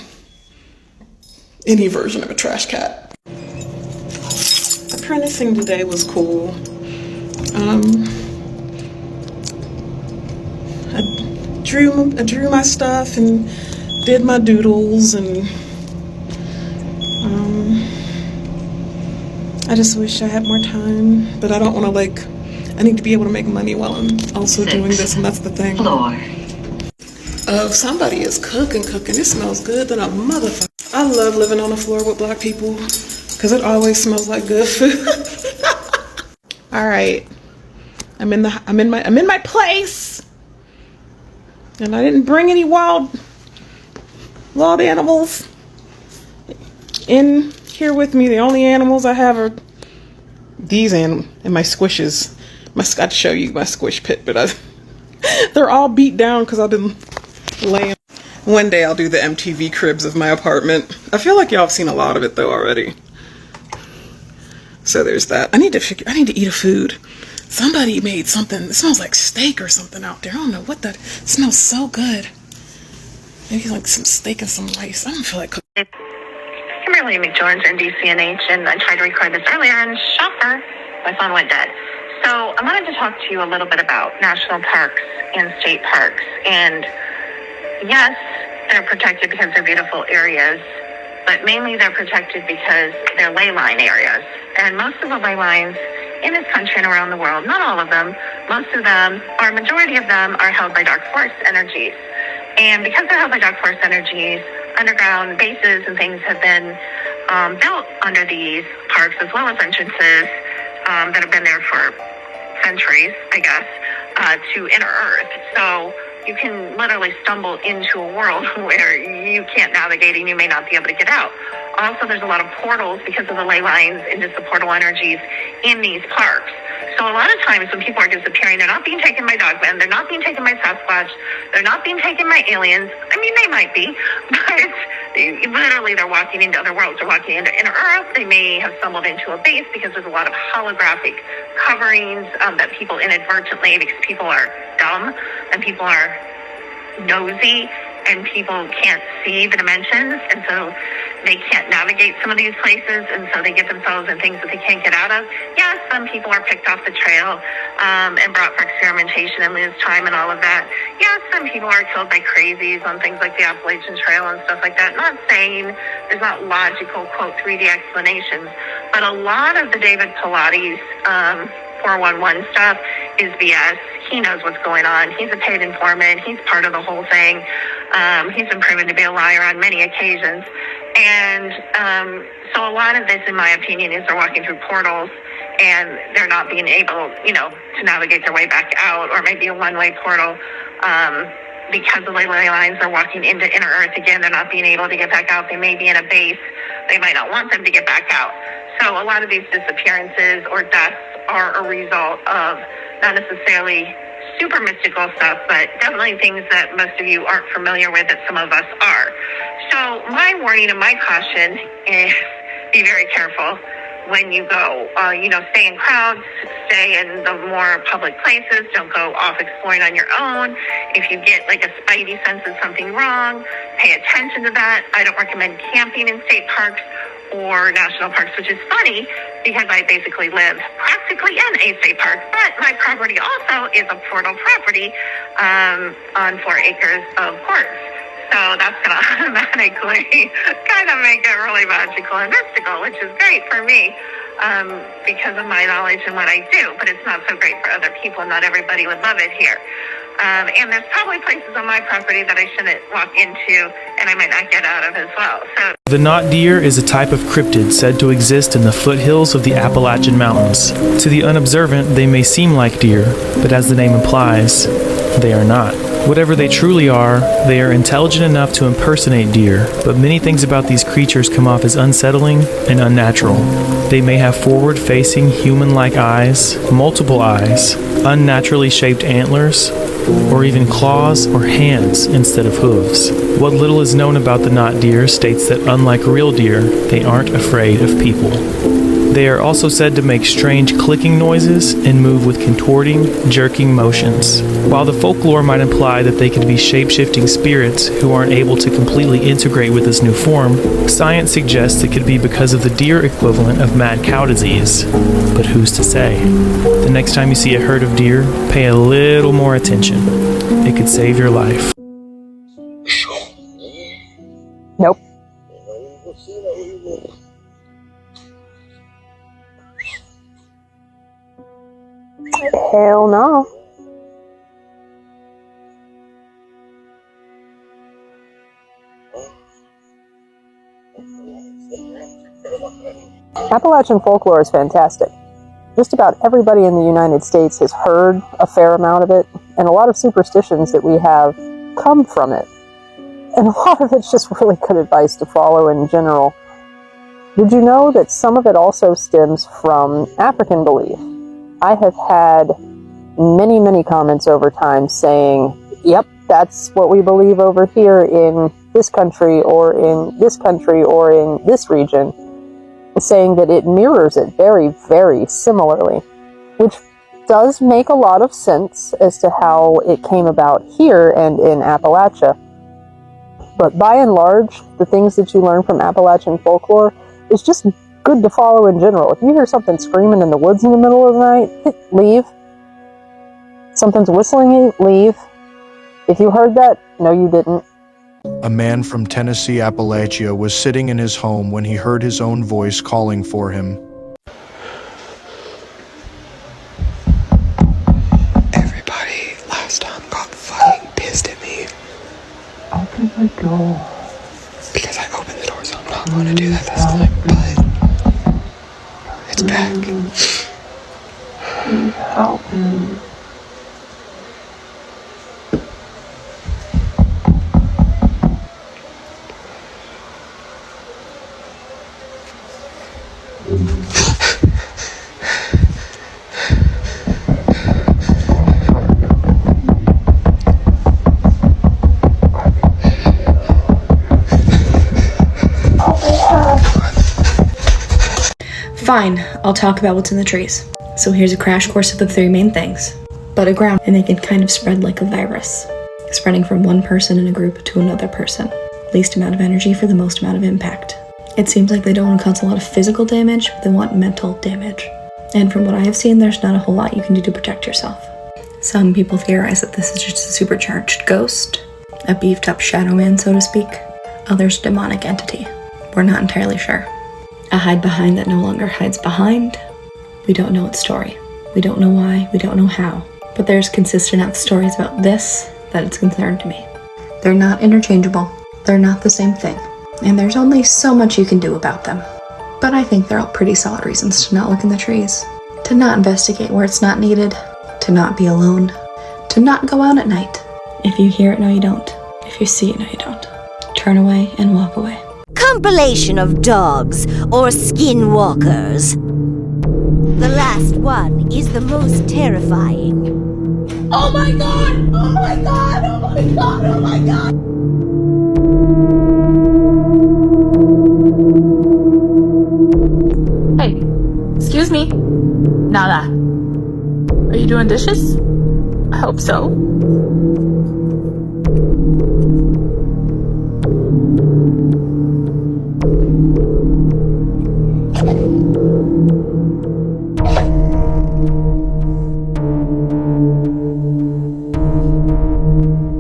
Speaker 4: Any version of a trash cat. Apprenticing today was cool. I drew my stuff and did my doodles, and I just wish I had more time, but I don't want to, like, I need to be able to make money while I'm also doing this, and that's the thing. Somebody is cooking. It smells good than a motherfucker. I love living on the floor with black people because it always smells like good food. All right, I'm in my place, and I didn't bring any wild animals in here with me. The only animals I have are these and my squishes. I'd show you my squish pit, but they're all beat down because I've been laying. One day I'll do the MTV cribs of my apartment. I feel like y'all have seen a lot of it though already. So there's that. I need to eat a food. Somebody made something. It smells like steak or something out there. I don't know what that. It smells so good. Maybe like some steak and some rice. I don't feel like cooking.
Speaker 7: Kimberly McGeorge and DCNH, and I tried to record this earlier, and shocker, my phone went dead. So I wanted to talk to you a little bit about national parks and state parks. And yes, they're protected because they're beautiful areas, but mainly they're protected because they're ley line areas. And most of the ley lines in this country and around the world, not all of them, most of them, or majority of them, are held by dark force energies. And because they're held by dark force energies, underground bases and things have been built under these parks, as well as entrances that have been there for centuries, I guess, to inner earth. So you can literally stumble into a world where you can't navigate and you may not be able to get out. Also, there's a lot of portals because of the ley lines and just the portal energies in these parks. So a lot of times when people are disappearing, they're not being taken by Dogman, they're not being taken by Sasquatch, they're not being taken by aliens. I mean, they might be, but literally they're walking into other worlds. They're walking into inner earth. They may have stumbled into a base because there's a lot of holographic coverings that people inadvertently, because people are dumb and people are nosy and people can't see the dimensions, and so they can't navigate some of these places, and so they get themselves in things that they can't get out of. Yes, some people are picked off the trail and brought for experimentation and lose time and all of that. Yes, some people are killed by crazies on things like the Appalachian Trail and stuff like that. Not saying there's not logical, quote, 3D explanations, but a lot of the David Paulides 411 stuff is BS. He knows what's going on. He's a paid informant. He's part of the whole thing. He's been proven to be a liar on many occasions. And so a lot of this, in my opinion, is they're walking through portals and they're not being able, to navigate their way back out, or maybe a one-way portal. Because the ley lines are walking into inner earth again, they're not being able to get back out. They may be in a base. They might not want them to get back out. So a lot of these disappearances or deaths are a result of not necessarily super mystical stuff, but definitely things that most of you aren't familiar with that some of us are. So my warning and my caution is be very careful when you go. Stay in crowds, stay in the more public places. Don't go off exploring on your own. If you get like a spidey sense of something wrong, pay attention to that. I don't recommend camping in state parks or national parks, which is funny because I basically live practically in a state park, but my property also is a portal property on 4 acres of quartz. So that's going to automatically kind of make it really magical and mystical, which is great for me because of my knowledge and what I do, but it's not so great for other people. Not everybody would love it here. And there's probably places on my property that I shouldn't walk into and I might not get out of as well. So
Speaker 8: the knot deer is a type of cryptid said to exist in the foothills of the Appalachian Mountains. To the unobservant, they may seem like deer, but as the name implies, they are not. Whatever they truly are, they are intelligent enough to impersonate deer, but many things about these creatures come off as unsettling and unnatural. They may have forward-facing human-like eyes, multiple eyes, unnaturally shaped antlers, or even claws or hands instead of hooves. What little is known about the knot deer states that unlike real deer, they aren't afraid of people. They are also said to make strange clicking noises and move with contorting, jerking motions. While the folklore might imply that they could be shape-shifting spirits who aren't able to completely integrate with this new form, science suggests it could be because of the deer equivalent of mad cow disease. But who's to say? The next time you see a herd of deer, pay a little more attention. It could save your life.
Speaker 9: Nope. Hell no. Appalachian folklore is fantastic. Just about everybody in the United States has heard a fair amount of it, and a lot of superstitions that we have come from it. And a lot of it's just really good advice to follow in general. Did you know that some of it also stems from African belief? I have had many, many comments over time saying, yep, that's what we believe over here in this country or in this country or in this region, saying that it mirrors it very, very similarly, which does make a lot of sense as to how it came about here and in Appalachia. But by and large, the things that you learn from Appalachian folklore is just good to follow in general. If you hear something screaming in the woods in the middle of the night, leave. Something's whistling, leave. If you heard that, no you didn't.
Speaker 10: A man from Tennessee, Appalachia was sitting in his home when he heard his own voice calling for him.
Speaker 11: Everybody last time got fucking pissed at me.
Speaker 9: Open the door.
Speaker 11: Because I opened the door, so I'm not going to do that this time, but it's back.
Speaker 9: Please help me.
Speaker 18: Fine, I'll talk about what's in the trees. So here's a crash course of the three main things. Budded ground, and they can kind of spread like a virus, spreading from one person in a group to another person. Least amount of energy for the most amount of impact. It seems like they don't want to cause a lot of physical damage, but they want mental damage. And from what I have seen, there's not a whole lot you can do to protect yourself. Some people theorize that this is just a supercharged ghost, a beefed up shadow man, so to speak. Others, demonic entity. We're not entirely sure. A hide behind that no longer hides behind. We don't know its story. We don't know why, we don't know how. But there's consistent enough stories about this that it's concerned to me. They're not interchangeable. They're not the same thing. And there's only so much you can do about them. But I think they're all pretty solid reasons to not look in the trees. To not investigate where it's not needed. To not be alone. To not go out at night. If you hear it, no you don't. If you see it, no you don't. Turn away and walk away.
Speaker 24: Compilation of dogs or skinwalkers. The last one is the most terrifying.
Speaker 25: Oh my god! Oh my god! Oh my god! Oh my god!
Speaker 26: Hey, excuse me. Nada. Are you doing dishes? I hope so.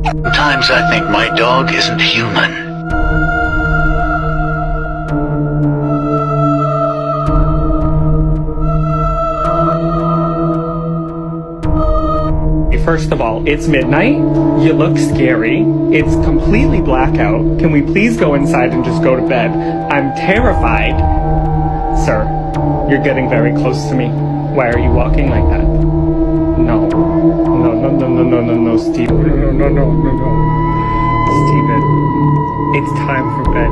Speaker 27: Sometimes I think my dog isn't human.
Speaker 28: First of all, it's midnight, you look scary, it's completely blackout. Can we please go inside and just go to bed? I'm terrified. Sir, you're getting very close to me. Why are you walking like that? No. No, Steven. No. Steven, it's time for bed.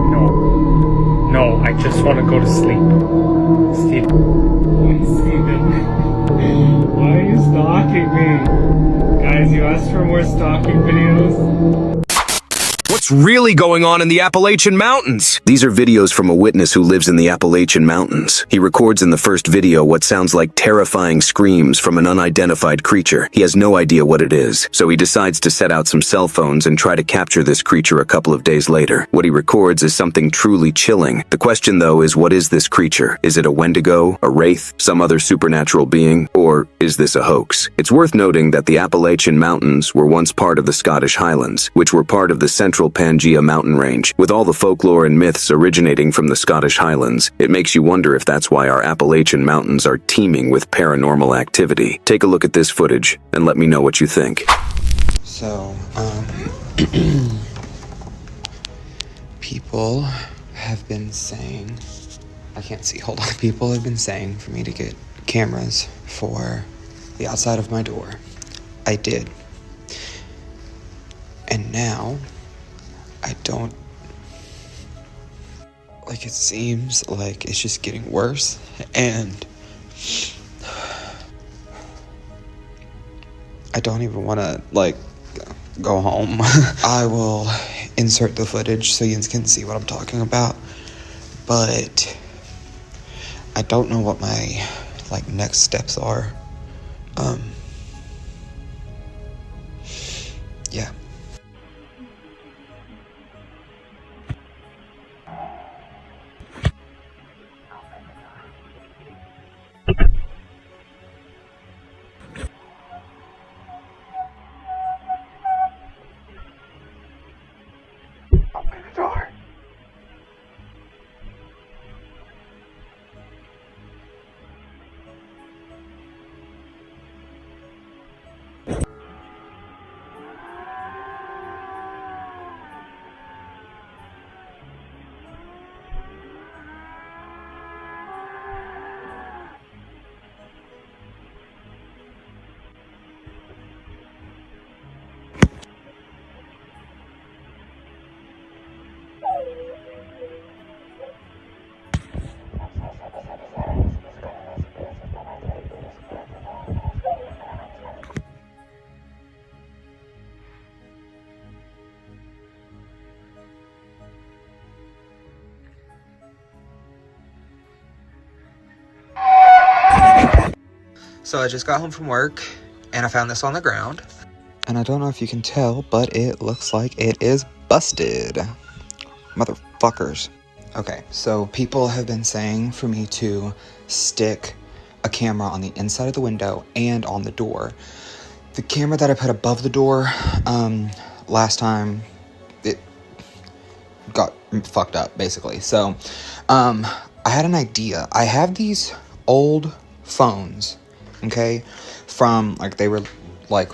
Speaker 28: No, I just want to go to sleep. Steven, why are you stalking me? Guys, you asked for more stalking videos?
Speaker 2: What's really going on in the Appalachian Mountains? These are videos from a witness who lives in the Appalachian Mountains. He records in the first video what sounds like terrifying screams from an unidentified creature. He has no idea what it is, so he decides to set out some cell phones and try to capture this creature a couple of days later. What he records is something truly chilling. The question, though, is what is this creature? Is it a Wendigo, a wraith, some other supernatural being, or is this a hoax? It's worth noting that the Appalachian Mountains were once part of the Scottish Highlands, which were part of the central Pangea mountain range. With all the folklore and myths originating from the Scottish Highlands, it makes you wonder if that's why our Appalachian Mountains are teeming with paranormal activity. Take a look at this footage and let me know what you think.
Speaker 11: So, people have been saying, I can't see, hold on. People have been saying for me to get cameras for the outside of my door. I did. And now, I don't, like, it seems like it's just getting worse, and I don't even want to, like, go home. I will insert the footage so you can see what I'm talking about, but I don't know what my, like, next steps are. Yeah. So I just got home from work, and I found this on the ground. And I don't know if you can tell, but it looks like it is busted. Motherfuckers. Okay, so people have been saying for me to stick a camera on the inside of the window and on the door. The camera that I put above the door, last time, it got fucked up, basically. So, I had an idea. I have these old phones, okay, from, like, they were, like,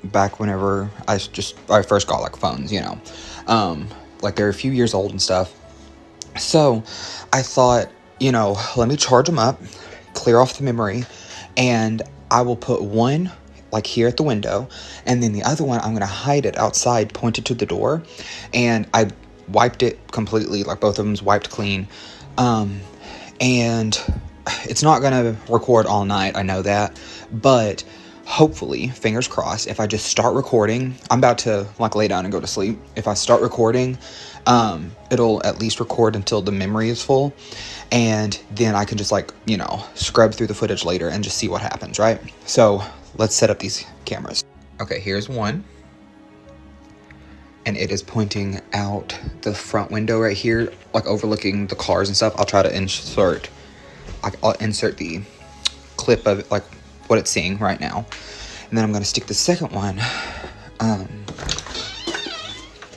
Speaker 11: back whenever I first got, like, phones, you know, like, they're a few years old and stuff. So I thought, you know, let me charge them up, clear off the memory, and I will put one, like, here at the window, and then the other one I'm going to hide it outside, pointed to the door. And I wiped it completely, like, both of them's wiped clean, and it's not going to record all night, I know that, but hopefully, fingers crossed, if I just start recording, I'm about to, like, lay down and go to sleep. If I start recording, it'll at least record until the memory is full, and then I can just, like, you know, scrub through the footage later and just see what happens, right? So let's set up these cameras. Okay, here's one, and it is pointing out the front window right here, like, overlooking the cars and stuff. I'll try to insert the clip of it, like, what it's seeing right now, and then I'm going to stick the second one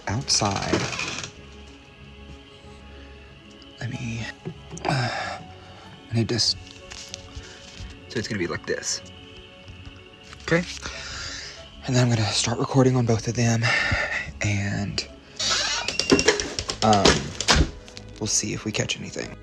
Speaker 11: outside. Let me I need this, so it's going to be like this, okay, and then I'm going to start recording on both of them, and we'll see if we catch anything.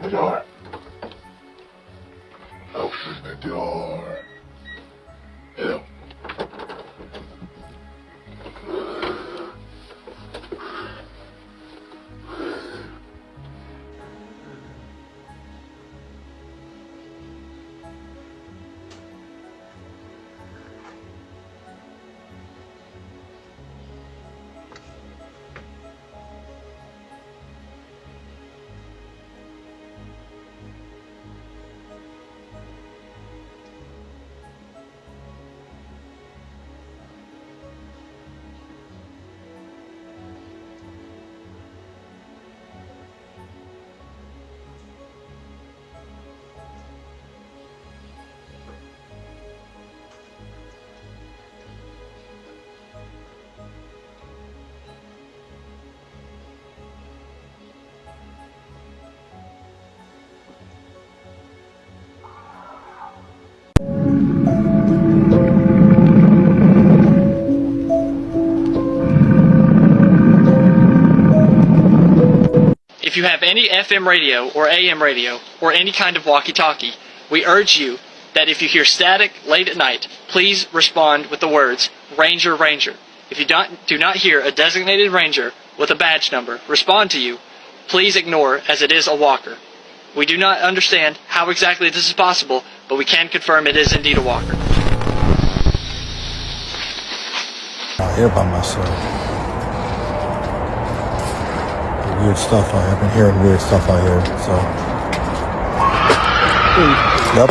Speaker 27: Open the door. Open the door. Hello.
Speaker 5: If you have any FM radio or AM radio or any kind of walkie-talkie, we urge you that if you hear static late at night, please respond with the words, Ranger, Ranger. If you do not hear a designated ranger with a badge number respond to you, please ignore as it is a walker. We do not understand how exactly this is possible, but we can confirm it is indeed a walker.
Speaker 13: Out here by myself. Weird stuff out here. I've been hearing weird stuff out here, so. Yep.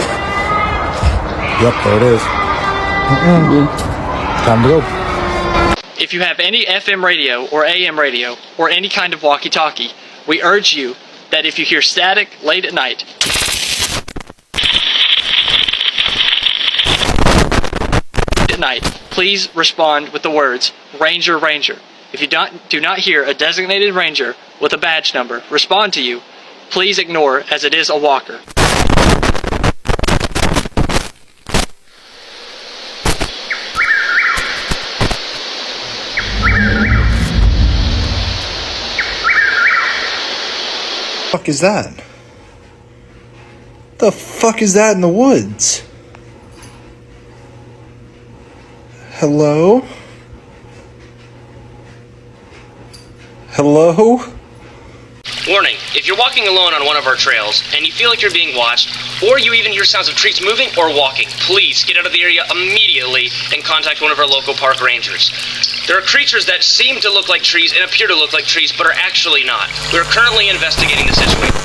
Speaker 13: Yep, there it is. Time to go.
Speaker 5: If you have any FM radio or AM radio or any kind of walkie-talkie, we urge you that if you hear static late at night, please respond with the words, Ranger, Ranger. If you do not hear a designated ranger with a badge number respond to you, please ignore as it is a walker.
Speaker 21: The fuck is that? The fuck is that in the woods? Hello? Hello?
Speaker 14: Warning, if you're walking alone on one of our trails and you feel like you're being watched, or you even hear sounds of trees moving or walking, please get out of the area immediately and contact one of our local park rangers. There are creatures that seem to look like trees and appear to look like trees, but are actually not. We are currently investigating the situation.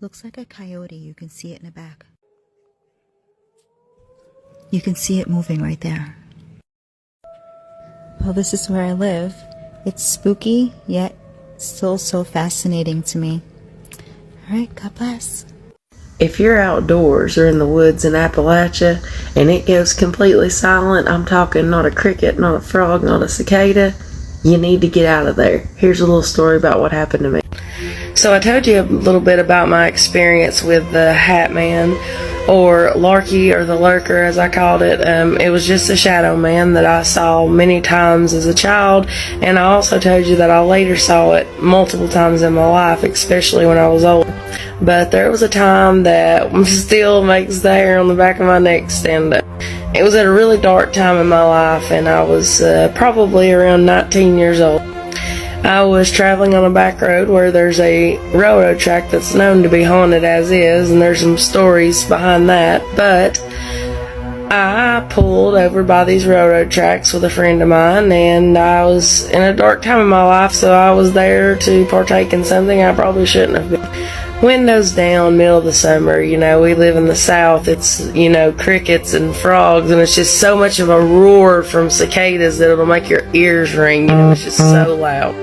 Speaker 15: Looks like a coyote. You can see it in the back. You can see it moving right there. Well, this is where I live. It's spooky, yet still so fascinating to me. Alright, God bless.
Speaker 16: If you're outdoors or in the woods in Appalachia and it goes completely silent, I'm talking not a cricket, not a frog, not a cicada, you need to get out of there. Here's a little story about what happened to me. So I told you a little bit about my experience with the Hat Man, or Larky, or the Lurker as I called it. It was just a shadow man that I saw many times as a child, and I also told you that I later saw it multiple times in my life, especially when I was old. But there was a time that still makes the hair on the back of my neck stand up. It was at a really dark time in my life, and I was probably around 19 years old. I was traveling on a back road where there's a railroad track that's known to be haunted as is, and there's some stories behind that, but I pulled over by these railroad tracks with a friend of mine, and I was in a dark time in my life, so I was there to partake in something I probably shouldn't have been. Windows down, middle of the summer, you know, we live in the South, it's, you know, crickets and frogs, and it's just so much of a roar from cicadas that it'll make your ears ring, you know, it's just so loud.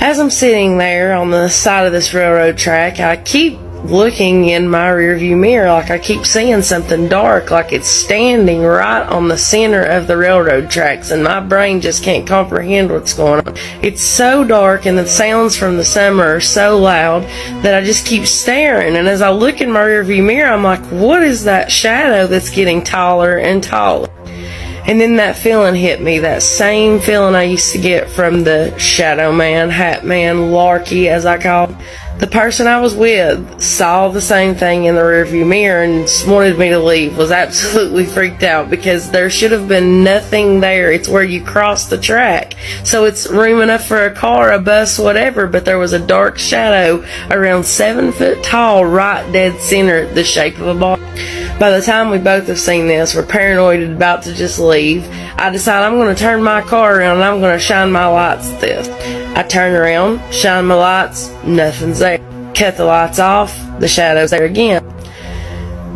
Speaker 16: As I'm sitting there on the side of this railroad track, I keep looking in my rearview mirror, like I keep seeing something dark, like it's standing right on the center of the railroad tracks, and my brain just can't comprehend what's going on. It's so dark, and the sounds from the summer are so loud that I just keep staring, and as I look in my rearview mirror, I'm like, what is that shadow that's getting taller and taller? And then that feeling hit me, that same feeling I used to get from the Shadow Man, Hat Man, Largay, as I call him. The person I was with saw the same thing in the rearview mirror and wanted me to leave, was absolutely freaked out because there should have been nothing there. It's where you cross the track. So it's room enough for a car, a bus, whatever, but there was a dark shadow around 7 foot tall, right dead center, the shape of a ball. By the time we both have seen this, we're paranoid and about to just leave. I decide I'm going to turn my car around and I'm going to shine my lights at this. I turn around, shine my lights, nothing's there. Cut the lights off, the shadow's there again.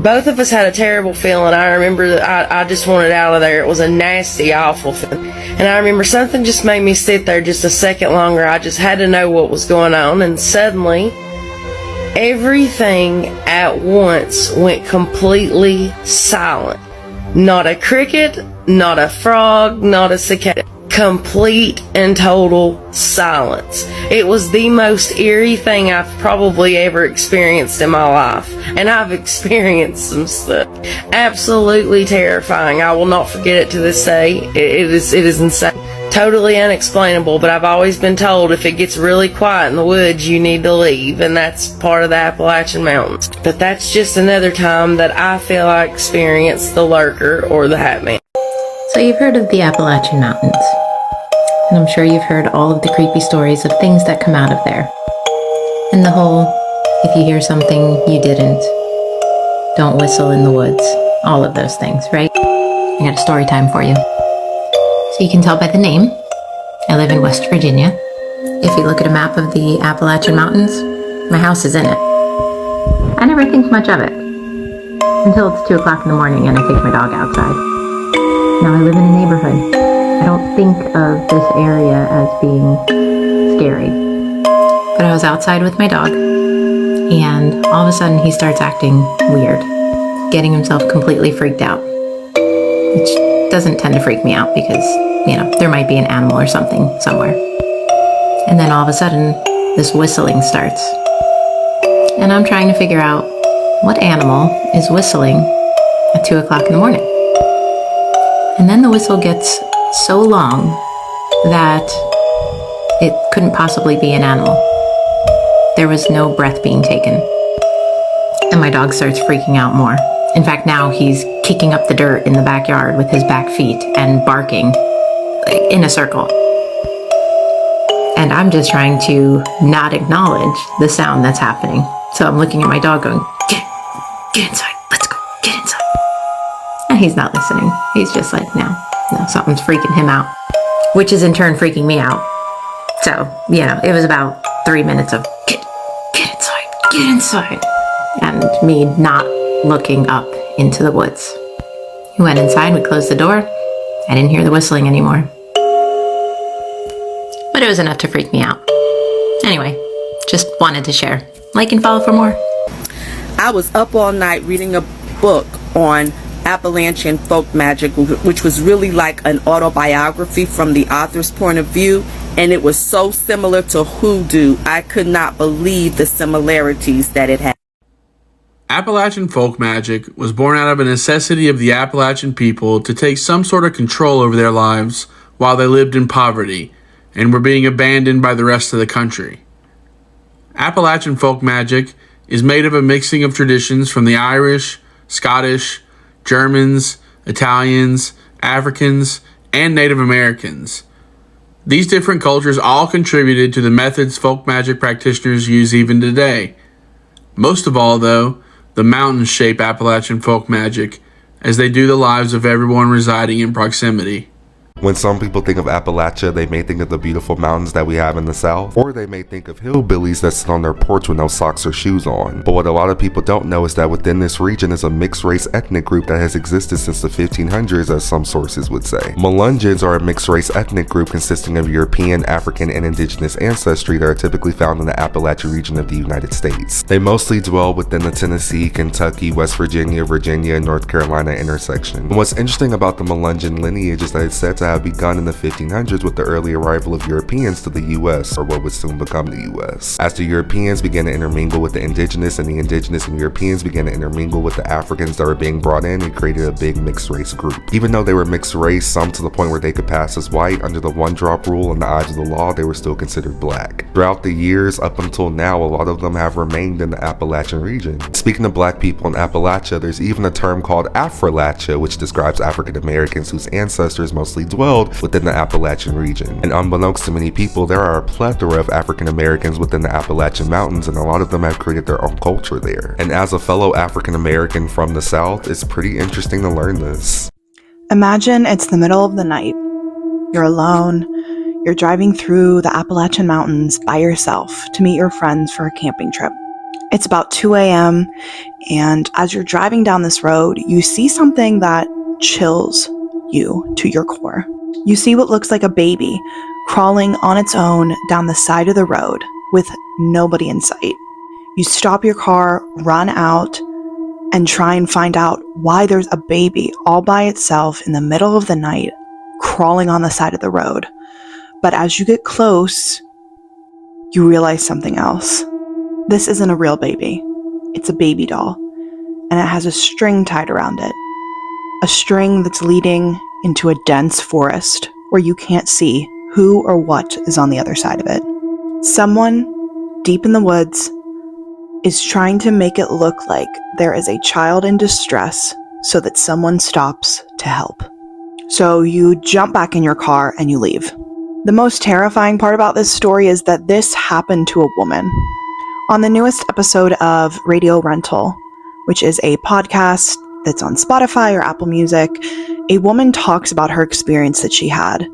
Speaker 16: Both of us had a terrible feeling. I remember that I just wanted out of there. It was a nasty, awful feeling. And I remember something just made me sit there just a second longer. I just had to know what was going on, and suddenly everything at once went completely silent. Not a cricket, not a frog, not a cicada. Complete and total silence. It was the most eerie thing I've probably ever experienced in my life. And I've experienced some stuff absolutely terrifying. I will not forget it to this day. It is insane. Totally unexplainable, but I've always been told if it gets really quiet in the woods, you need to leave, and that's part of the Appalachian Mountains. But that's just another time that I feel I experienced the lurker or the Hat Man.
Speaker 1: So you've heard of the Appalachian Mountains, and I'm sure you've heard all of the creepy stories of things that come out of there. And the whole, if you hear something you didn't, don't whistle in the woods, all of those things, right? I got a story time for you. So you can tell by the name, I live in West Virginia. If you look at a map of the Appalachian Mountains, my house is in it. I never think much of it, until it's 2 o'clock in the morning and I take my dog outside. Now I live in a neighborhood. I don't think of this area as being scary. But I was outside with my dog, and all of a sudden he starts acting weird, getting himself completely freaked out. Which doesn't tend to freak me out because, you know, there might be an animal or something somewhere. And then all of a sudden, this whistling starts. And I'm trying to figure out what animal is whistling at 2 o'clock in the morning. And then the whistle gets so long that it couldn't possibly be an animal. There was no breath being taken. And my dog starts freaking out more. In fact, now he's kicking up the dirt in the backyard with his back feet and barking in a circle. And I'm just trying to not acknowledge the sound that's happening. So I'm looking at my dog going, get inside, let's go, get inside. And he's not listening. He's just like, no, something's freaking him out, which is in turn freaking me out. So, you know, it was about 3 minutes of get inside, and me not looking up into the woods. We went inside, we closed the door. I didn't hear the whistling anymore. But it was enough to freak me out. Anyway, just wanted to share. Like and follow for more.
Speaker 6: I was up all night reading a book on Appalachian folk magic, which was really like an autobiography from the author's point of view, and it was so similar to hoodoo. I could not believe the similarities that it had.
Speaker 12: Appalachian folk magic was born out of a necessity of the Appalachian people to take some sort of control over their lives while they lived in poverty and were being abandoned by the rest of the country. Appalachian folk magic is made of a mixing of traditions from the Irish, Scottish, Germans, Italians, Africans, and Native Americans. These different cultures all contributed to the methods folk magic practitioners use even today. Most of all, though, the mountains shape Appalachian folk magic, as they do the lives of everyone residing in proximity.
Speaker 3: When some people think of Appalachia, they may think of the beautiful mountains that we have in the south, or they may think of hillbillies that sit on their porch with no socks or shoes on. But what a lot of people don't know is that within this region is a mixed race ethnic group that has existed since the 1500s, as some sources would say. Melungeons are a mixed race ethnic group consisting of European, African, and indigenous ancestry that are typically found in the Appalachian region of the United States. They mostly dwell within the Tennessee, Kentucky, West Virginia, and North Carolina intersection. And what's interesting about the Melungeon lineage is that it's said to have begun in the 1500s with the early arrival of Europeans to the US, or what would soon become the US. As the Europeans began to intermingle with the indigenous, and the indigenous and Europeans began to intermingle with the Africans that were being brought in, and created a big mixed race group. Even though they were mixed race, some to the point where they could pass as white, under the one-drop rule in the eyes of the law, they were still considered black. Throughout the years, up until now, a lot of them have remained in the Appalachian region. Speaking of black people in Appalachia, there's even a term called Afralachia, which describes African Americans whose ancestors mostly dwelled within the Appalachian region. And unbeknownst to many people, there are a plethora of African Americans within the Appalachian Mountains, and a lot of them have created their own culture there. And as a fellow African American from the South, it's pretty interesting to learn this.
Speaker 4: Imagine it's the middle of the night. You're alone. You're driving through the Appalachian Mountains by yourself to meet your friends for a camping trip. It's about 2 a.m. and as you're driving down this road, you see something that chills you to your core. You see what looks like a baby crawling on its own down the side of the road with nobody in sight. You stop your car, run out, and try and find out why there's a baby all by itself in the middle of the night crawling on the side of the road. But as you get close, you realize something else. This isn't a real baby. It's a baby doll, and it has a string tied around it. A string that's leading into a dense forest where you can't see who or what is on the other side of it. Someone deep in the woods is trying to make it look like there is a child in distress so that someone stops to help. So you jump back in your car and you leave. The most terrifying part about this story is that this happened to a woman. On the newest episode of Radio Rental, which is a podcast that's on Spotify or Apple Music, a woman talks about her experience that she had.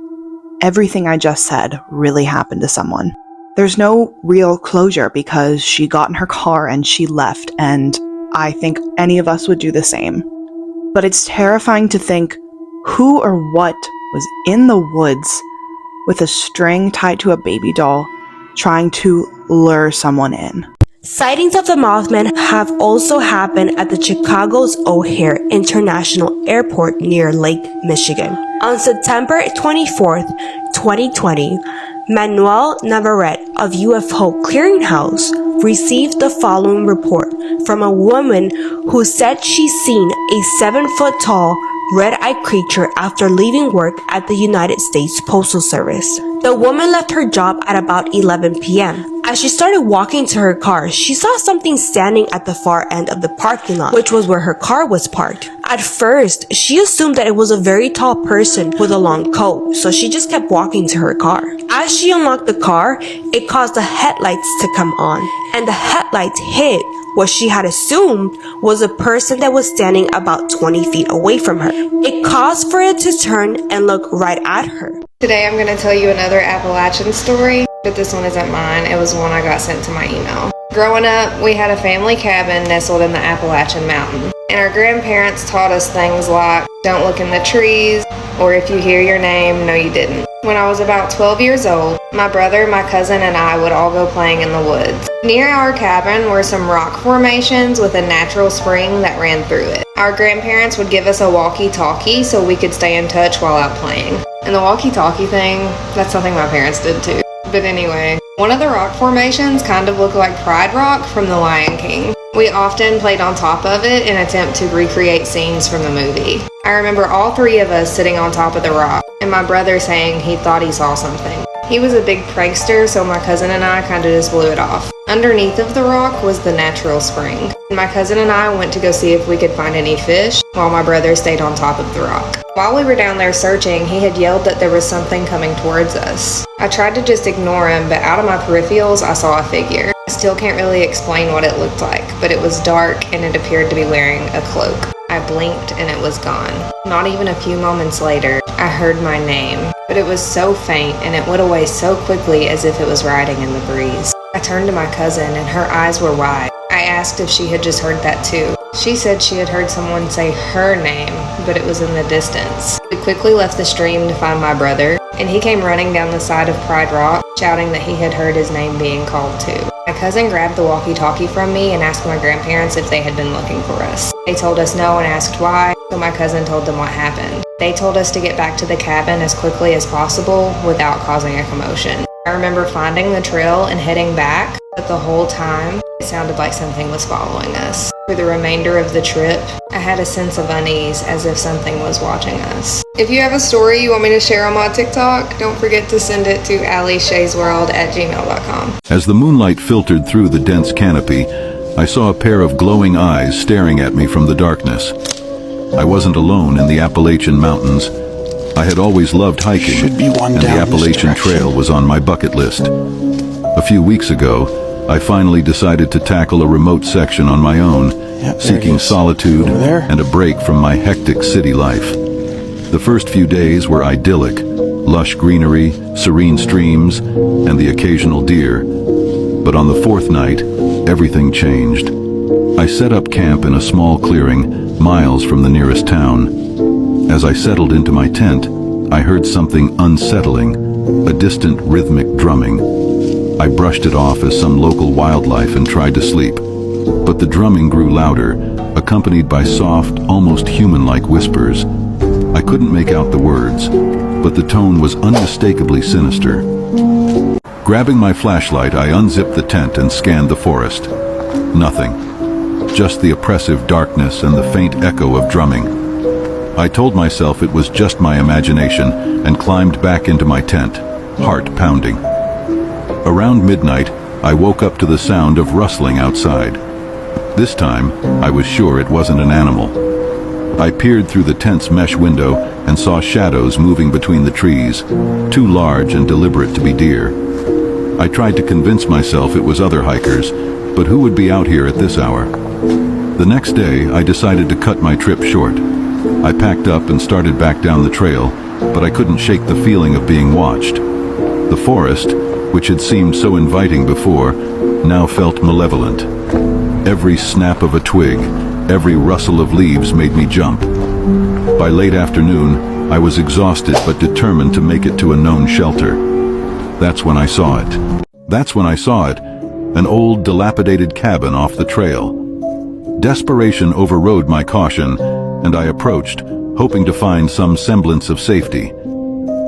Speaker 4: Everything I just said really happened to someone. There's no real closure because she got in her car and she left, and I think any of us would do the same. But it's terrifying to think who or what was in the woods with a string tied to a baby doll trying to lure someone in.
Speaker 7: Sightings of the Mothman have also happened at the Chicago's O'Hare International Airport near Lake Michigan. On September 24th, 2020, Manuel Navarrete of UFO Clearinghouse received the following report from a woman who said she's seen a 7-foot-tall red-eyed creature after leaving work at the United States Postal Service. The woman left her job at about 11 p.m. As she started walking to her car, she saw something standing at the far end of the parking lot, which was where her car was parked. At first, she assumed that it was a very tall person with a long coat, so she just kept walking to her car. As she unlocked the car, it caused the headlights to come on, and the headlights hit what she had assumed was a person that was standing about 20 feet away from her. It caused for it to turn and look right at her.
Speaker 17: Today I'm going to tell you another Appalachian story, but this one isn't mine. It was one I got sent to my email. Growing up, we had a family cabin nestled in the Appalachian Mountains, and our grandparents taught us things like, don't look in the trees, or if you hear your name, no you didn't. When I was about 12 years old, my brother, my cousin, and I would all go playing in the woods. Near our cabin were some rock formations with a natural spring that ran through it. Our grandparents would give us a walkie-talkie so we could stay in touch while out playing. And the walkie-talkie thing, that's something my parents did too. But anyway, one of the rock formations kind of looked like Pride Rock from The Lion King. We often played on top of it in an attempt to recreate scenes from the movie. I remember all three of us sitting on top of the rock, and my brother saying he thought he saw something. He was a big prankster, so my cousin and I kind of just blew it off. Underneath of the rock was the natural spring. My cousin and I went to go see if we could find any fish, while my brother stayed on top of the rock. While we were down there searching, he had yelled that there was something coming towards us. I tried to just ignore him, but out of my peripherals I saw a figure. I still can't really explain what it looked like, but it was dark and it appeared to be wearing a cloak. I blinked and it was gone. Not even a few moments later, I heard my name, but it was so faint and it went away so quickly as if it was riding in the breeze. I turned to my cousin and her eyes were wide. I asked if she had just heard that too. She said she had heard someone say her name, but it was in the distance. We quickly left the stream to find my brother, and he came running down the side of Pride Rock, shouting that he had heard his name being called too. My cousin grabbed the walkie-talkie from me and asked my grandparents if they had been looking for us. They told us no and asked why, so my cousin told them what happened. They told us to get back to the cabin as quickly as possible without causing a commotion. I remember finding the trail and heading back, but the whole time, it sounded like something was following us. For the remainder of the trip, I had a sense of unease as if something was watching us. If you have a story you want me to share on my TikTok, don't forget to send it to allyshaysworld@gmail.com.
Speaker 8: As the moonlight filtered through the dense canopy, I saw a pair of glowing eyes staring at me from the darkness. I wasn't alone in the Appalachian Mountains. I had always loved hiking, and the Appalachian Trail was on my bucket list. A few weeks ago, I finally decided to tackle a remote section on my own, seeking solitude and a break from my hectic city life. The first few days were idyllic, lush greenery, serene streams, and the occasional deer. But on the fourth night, everything changed. I set up camp in a small clearing, miles from the nearest town. As I settled into my tent, I heard something unsettling, a distant rhythmic drumming. I brushed it off as some local wildlife and tried to sleep. But the drumming grew louder, accompanied by soft, almost human-like whispers. I couldn't make out the words, but the tone was unmistakably sinister. Grabbing my flashlight, I unzipped the tent and scanned the forest. Nothing. Just the oppressive darkness and the faint echo of drumming. I told myself it was just my imagination and climbed back into my tent, heart pounding. Around midnight, I woke up to the sound of rustling outside. This time, I was sure it wasn't an animal. I peered through the tent's mesh window and saw shadows moving between the trees, too large and deliberate to be deer. I tried to convince myself it was other hikers, but who would be out here at this hour? The next day, I decided to cut my trip short. I packed up and started back down the trail, but I couldn't shake the feeling of being watched. The forest, which had seemed so inviting before, now felt malevolent. Every snap of a twig, every rustle of leaves made me jump. By late afternoon, I was exhausted but determined to make it to a known shelter. That's when I saw it. An old, dilapidated cabin off the trail. Desperation overrode my caution, and I approached, hoping to find some semblance of safety.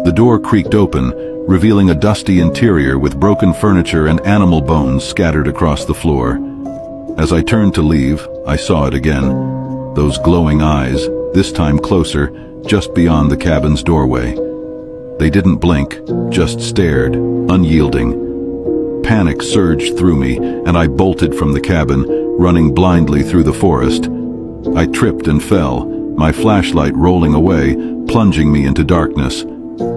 Speaker 8: The door creaked open, revealing a dusty interior with broken furniture and animal bones scattered across the floor. As I turned to leave, I saw it again. Those glowing eyes, this time closer, just beyond the cabin's doorway. They didn't blink, just stared, unyielding. Panic surged through me, and I bolted from the cabin, running blindly through the forest. I tripped and fell, my flashlight rolling away, plunging me into darkness.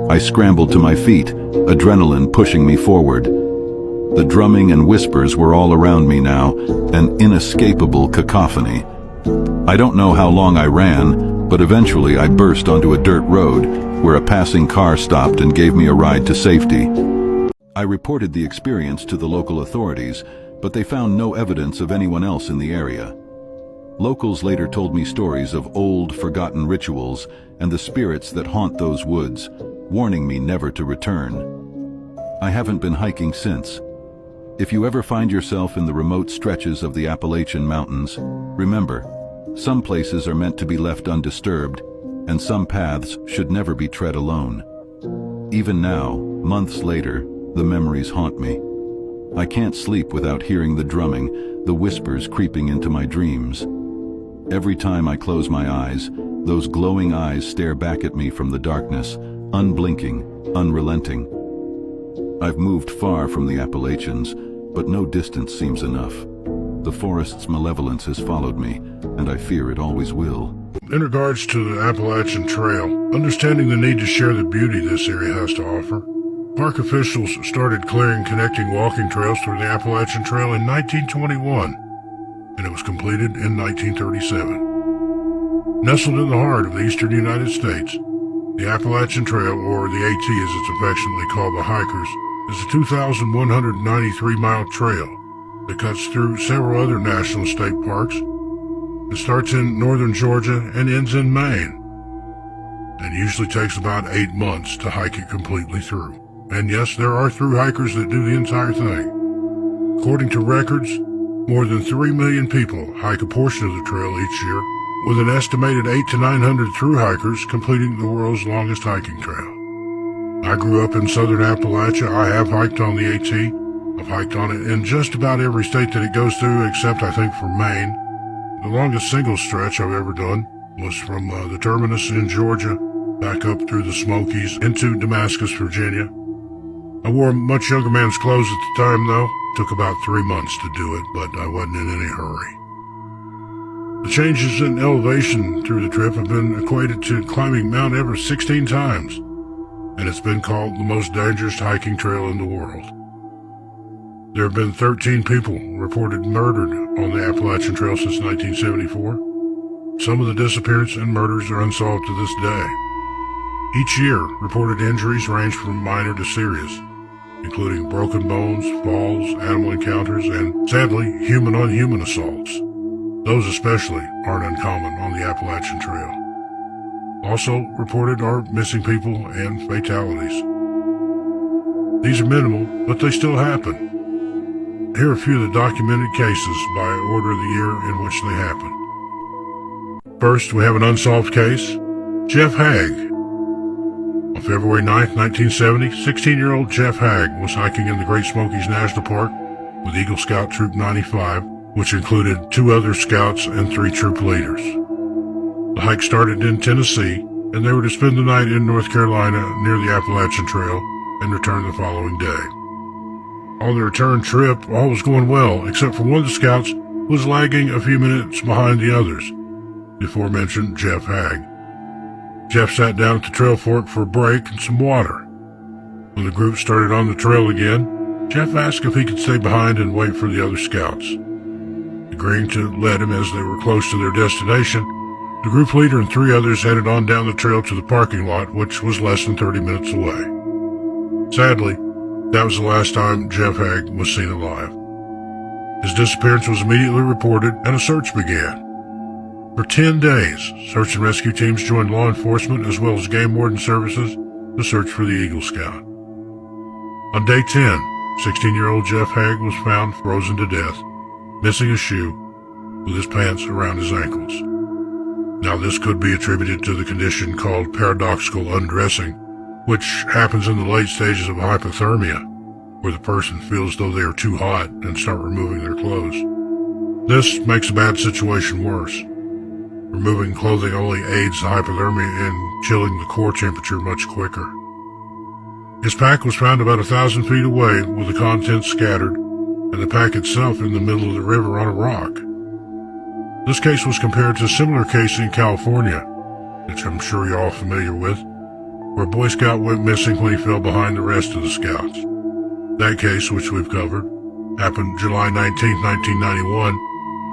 Speaker 8: I scrambled to my feet, adrenaline pushing me forward. The drumming and whispers were all around me now, an inescapable cacophony. I don't know how long I ran, but eventually I burst onto a dirt road, where a passing car stopped and gave me a ride to safety. I reported the experience to the local authorities, but they found no evidence of anyone else in the area. Locals later told me stories of old, forgotten rituals and the spirits that haunt those woods, warning me never to return. I haven't been hiking since. If you ever find yourself in the remote stretches of the Appalachian Mountains, remember, some places are meant to be left undisturbed, and some paths should never be tread alone. Even now, months later, the memories haunt me. I can't sleep without hearing the drumming, the whispers creeping into my dreams. Every time I close my eyes, those glowing eyes stare back at me from the darkness, unblinking, unrelenting. I've moved far from the Appalachians, But no distance seems enough. The forest's malevolence has followed me, and I fear it always will.
Speaker 9: In regards to the Appalachian Trail, understanding the need to share the beauty this area has to offer, park officials started clearing connecting walking trails through the Appalachian Trail in 1921, and it was completed in 1937. Nestled in the heart of the eastern United States, the Appalachian Trail, or the AT as it's affectionately called by hikers, is a 2,193-mile trail that cuts through several other national state parks. It starts in northern Georgia and ends in Maine, and usually takes about 8 months to hike it completely through. And yes, there are through hikers that do the entire thing. According to records, more than 3 million people hike a portion of the trail each year, with an estimated 800 to 900 through hikers completing the world's longest hiking trail. I grew up in southern Appalachia. I have hiked on the AT. I've hiked on it in just about every state that it goes through, except I think for Maine. The longest single stretch I've ever done was from the terminus in Georgia back up through the Smokies into Damascus, Virginia. I wore a much younger man's clothes at the time, though. It took about 3 months to do it, but I wasn't in any hurry. The changes in elevation through the trip have been equated to climbing Mount Everest 16 times, and it's been called the most dangerous hiking trail in the world. There have been 13 people reported murdered on the Appalachian Trail since 1974. Some of the disappearances and murders are unsolved to this day. Each year, reported injuries range from minor to serious, including broken bones, falls, animal encounters, and, sadly, human-on-human assaults. Those especially aren't uncommon on the Appalachian Trail. Also reported are missing people and fatalities. These are minimal, but they still happen. Here are a few of the documented cases by order of the year in which they happen. First, we have an unsolved case. Jeff Hag. On February 9, 1970, 16-year-old Jeff Hag was hiking in the Great Smokies National Park with Eagle Scout Troop 95, which included 2 other scouts and 3 troop leaders. The hike started in Tennessee, and they were to spend the night in North Carolina near the Appalachian Trail and return the following day. On the return trip, all was going well, except for one of the scouts who was lagging a few minutes behind the others, the aforementioned Jeff Hag. Jeff sat down at the trail fork for a break and some water. When the group started on the trail again, Jeff asked if he could stay behind and wait for the other scouts. Agreeing to let him as they were close to their destination, the group leader and 3 others headed on down the trail to the parking lot, which was less than 30 minutes away. Sadly, that was the last time Jeff Hag was seen alive. His disappearance was immediately reported and a search began. For 10 days, search and rescue teams joined law enforcement as well as game warden services to search for the Eagle Scout. On day 10, 16-year-old Jeff Hag was found frozen to death, missing a shoe, with his pants around his ankles. Now, this could be attributed to the condition called paradoxical undressing, which happens in the late stages of hypothermia, where the person feels as though they are too hot and start removing their clothes. This makes a bad situation worse. Removing clothing only aids the hypothermia in chilling the core temperature much quicker. His pack was found about 1,000 feet away with the contents scattered, and the pack itself in the middle of the river on a rock. This case was compared to a similar case in California, which I'm sure you're all familiar with, where a Boy Scout went missing when he fell behind the rest of the Scouts. That case, which we've covered, happened July 19, 1991.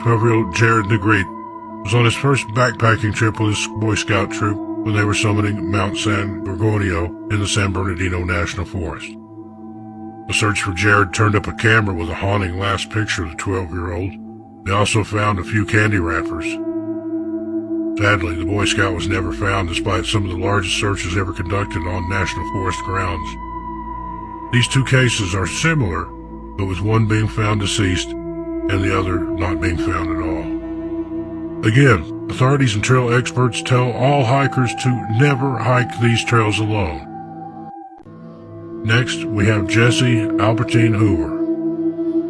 Speaker 9: 12-year-old Jared Negrete was on his first backpacking trip with his Boy Scout troop when they were summiting Mount San Gorgonio in the San Bernardino National Forest. The search for Jared turned up a camera with a haunting last picture of the 12-year-old. They also found a few candy wrappers. Sadly, the Boy Scout was never found despite some of the largest searches ever conducted on National Forest grounds. These 2 cases are similar, but with one being found deceased and the other not being found at all. Again, authorities and trail experts tell all hikers to never hike these trails alone. Next, we have Jesse Albertine Hoover.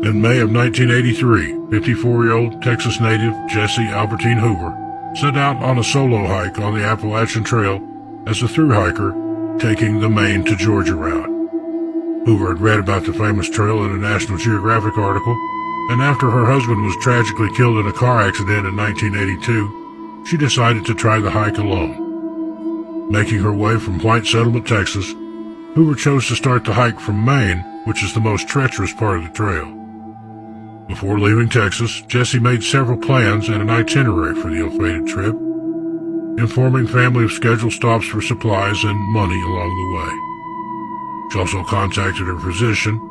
Speaker 9: In May of 1983, 54-year-old Texas native Jesse Albertine Hoover set out on a solo hike on the Appalachian Trail as a through hiker taking the Maine to Georgia route. Hoover had read about the famous trail in a National Geographic article, and after her husband was tragically killed in a car accident in 1982, she decided to try the hike alone. Making her way from White Settlement, Texas, Hoover chose to start the hike from Maine, which is the most treacherous part of the trail. Before leaving Texas, Jessie made several plans and an itinerary for the ill-fated trip, informing family of scheduled stops for supplies and money along the way. She also contacted her physician,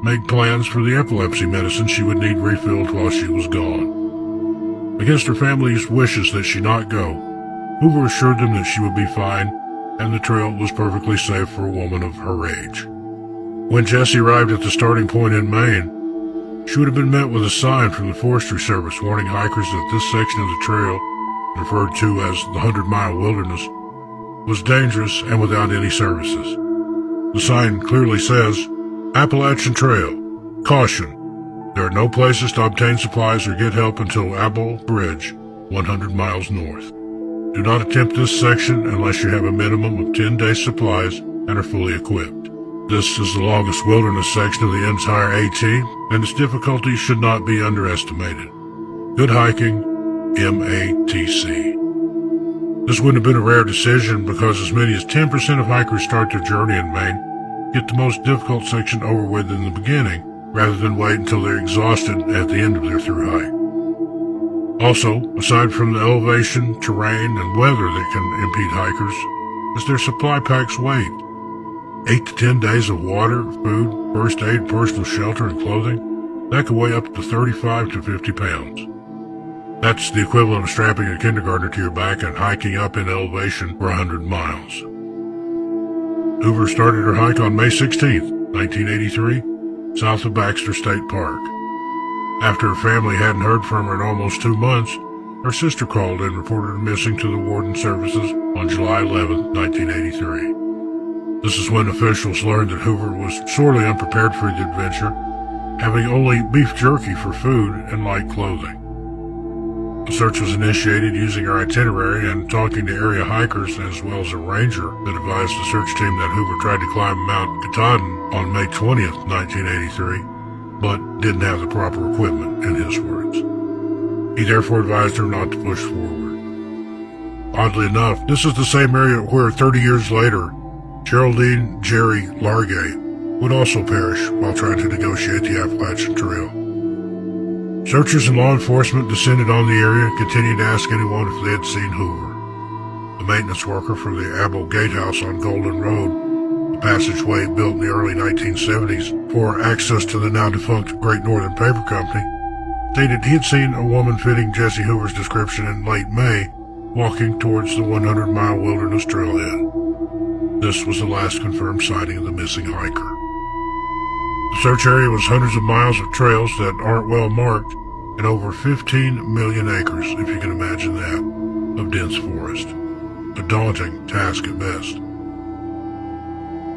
Speaker 9: made plans for the epilepsy medicine she would need refilled while she was gone. Against her family's wishes that she not go, Hoover assured them that she would be fine and the trail was perfectly safe for a woman of her age. When Jessie arrived at the starting point in Maine, she would have been met with a sign from the Forestry Service warning hikers that this section of the trail, referred to as the 100-Mile Wilderness, was dangerous and without any services. The sign clearly says, Appalachian Trail, caution, there are no places to obtain supplies or get help until Apple Bridge, 100 miles north. Do not attempt this section unless you have a minimum of 10 days' supplies and are fully equipped. This is the longest wilderness section of the entire AT, and its difficulty should not be underestimated. Good hiking, MATC. This wouldn't have been a rare decision because as many as 10% of hikers start their journey in Maine, get the most difficult section over with in the beginning, rather than wait until they're exhausted at the end of their through hike. Also, aside from the elevation, terrain, and weather that can impede hikers, is their supply pack's weight. 8 to 10 days of water, food, first aid, personal shelter, and clothing, that could weigh up to 35 to 50 pounds. That's the equivalent of strapping a kindergartner to your back and hiking up in elevation for 100 miles. Hoover started her hike on May 16, 1983, south of Baxter State Park. After her family hadn't heard from her in almost 2 months, her sister called and reported her missing to the Warden Services on July 11, 1983. This is when officials learned that Hoover was sorely unprepared for the adventure, having only beef jerky for food and light clothing. The search was initiated using our itinerary and talking to area hikers as well as a ranger that advised the search team that Hoover tried to climb Mount Katahdin on May 20th, 1983, but didn't have the proper equipment, in his words. He therefore advised her not to push forward. Oddly enough, this is the same area where 30 years later, Geraldine Jerry Largay would also perish while trying to negotiate the Appalachian Trail. Searchers and law enforcement descended on the area, continuing to ask anyone if they had seen Hoover. A maintenance worker for the Abel Gatehouse on Golden Road, a passageway built in the early 1970s for access to the now-defunct Great Northern Paper Company, stated he had seen a woman fitting Jessie Hoover's description in late May, walking towards the 100-mile wilderness trailhead. This was the last confirmed sighting of the missing hiker. The search area was hundreds of miles of trails that aren't well marked and over 15 million acres, if you can imagine that, of dense forest. A daunting task at best.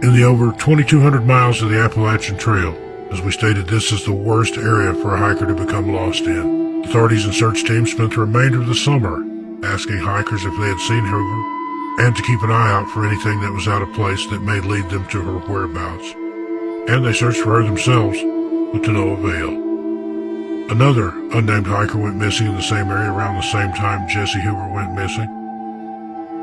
Speaker 9: In the over 2,200 miles of the Appalachian Trail, as we stated, this is the worst area for a hiker to become lost in. Authorities and search teams spent the remainder of the summer asking hikers if they had seen Hoover and to keep an eye out for anything that was out of place that may lead them to her whereabouts. And they searched for her themselves, but to no avail. Another unnamed hiker went missing in the same area around the same time Jessie Hoover went missing.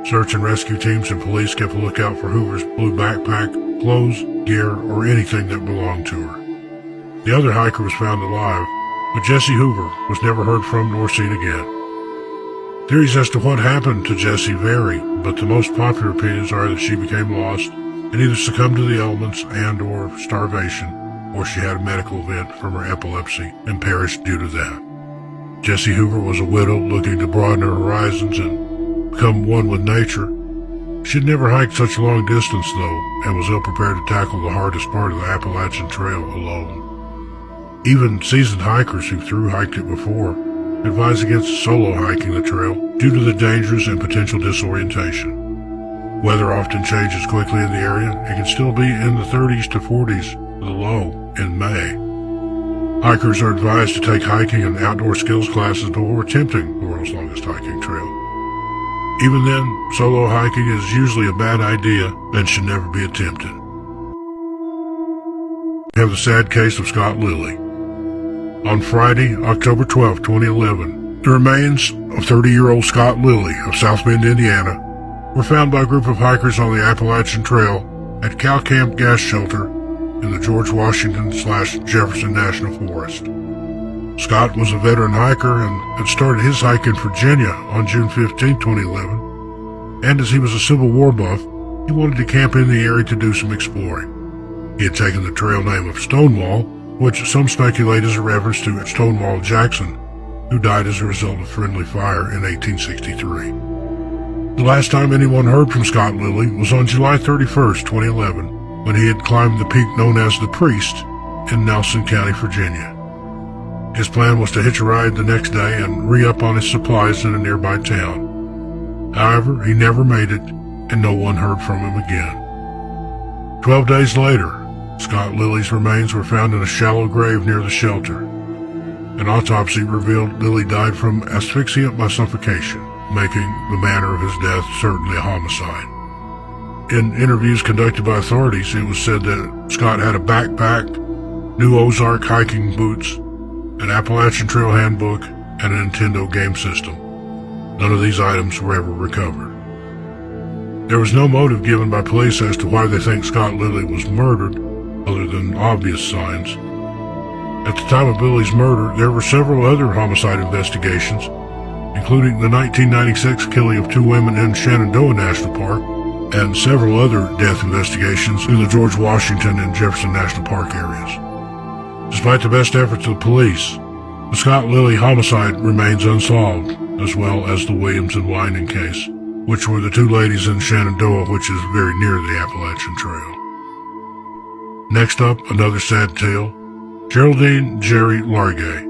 Speaker 9: Search and rescue teams and police kept a lookout for Hoover's blue backpack, clothes, gear, or anything that belonged to her. The other hiker was found alive, but Jessie Hoover was never heard from nor seen again. Theories as to what happened to Jessie vary, but the most popular opinions are that she became lost and either succumbed to the elements and or starvation, or she had a medical event from her epilepsy and perished due to that. Jessie Hoover was a widow looking to broaden her horizons and become one with nature. She had never hiked such a long distance, though, and was ill-prepared to tackle the hardest part of the Appalachian Trail alone. Even seasoned hikers who thru-hiked it before advise against solo hiking the trail due to the dangers and potential disorientation. Weather often changes quickly in the area and can still be in the 30s to 40s with a low in May. Hikers are advised to take hiking and outdoor skills classes before attempting the world's longest hiking trail. Even then, solo hiking is usually a bad idea and should never be attempted. we have the sad case of Scott Lilly. On Friday, October 12, 2011, the remains of 30-year-old Scott Lilly of South Bend, Indiana, were found by a group of hikers on the Appalachian Trail at Cow Camp Gas Shelter in the George Washington/Jefferson National Forest. Scott was a veteran hiker and had started his hike in Virginia on June 15, 2011, and as he was a Civil War buff, he wanted to camp in the area to do some exploring. He had taken the trail name of Stonewall, which some speculate is a reference to Stonewall Jackson, who died as a result of friendly fire in 1863. The last time anyone heard from Scott Lilly was on July 31, 2011, when he had climbed the peak known as the Priest in Nelson County, Virginia. His plan was to hitch a ride the next day and re-up on his supplies in a nearby town. However, he never made it, and no one heard from him again. 12 days later, Scott Lilly's remains were found in a shallow grave near the shelter. An autopsy revealed Lilly died from asphyxia by suffocation, making the manner of his death certainly a homicide. In interviews conducted by authorities, it was said that Scott had a backpack, new Ozark hiking boots, an Appalachian Trail handbook, and a Nintendo game system. None of these items were ever recovered. There was no motive given by police as to why they think Scott Lilly was murdered, other than obvious signs. At the time of Billy's murder, there were several other homicide investigations, including the 1996 killing of 2 women in Shenandoah National Park, and several other death investigations in the George Washington and Jefferson National Park areas. Despite the best efforts of the police, the Scott Lilly homicide remains unsolved, as well as the Williams and Winan case, which were the 2 ladies in Shenandoah, which is very near the Appalachian Trail. Next up, another sad tale. Geraldine Jerry Largay.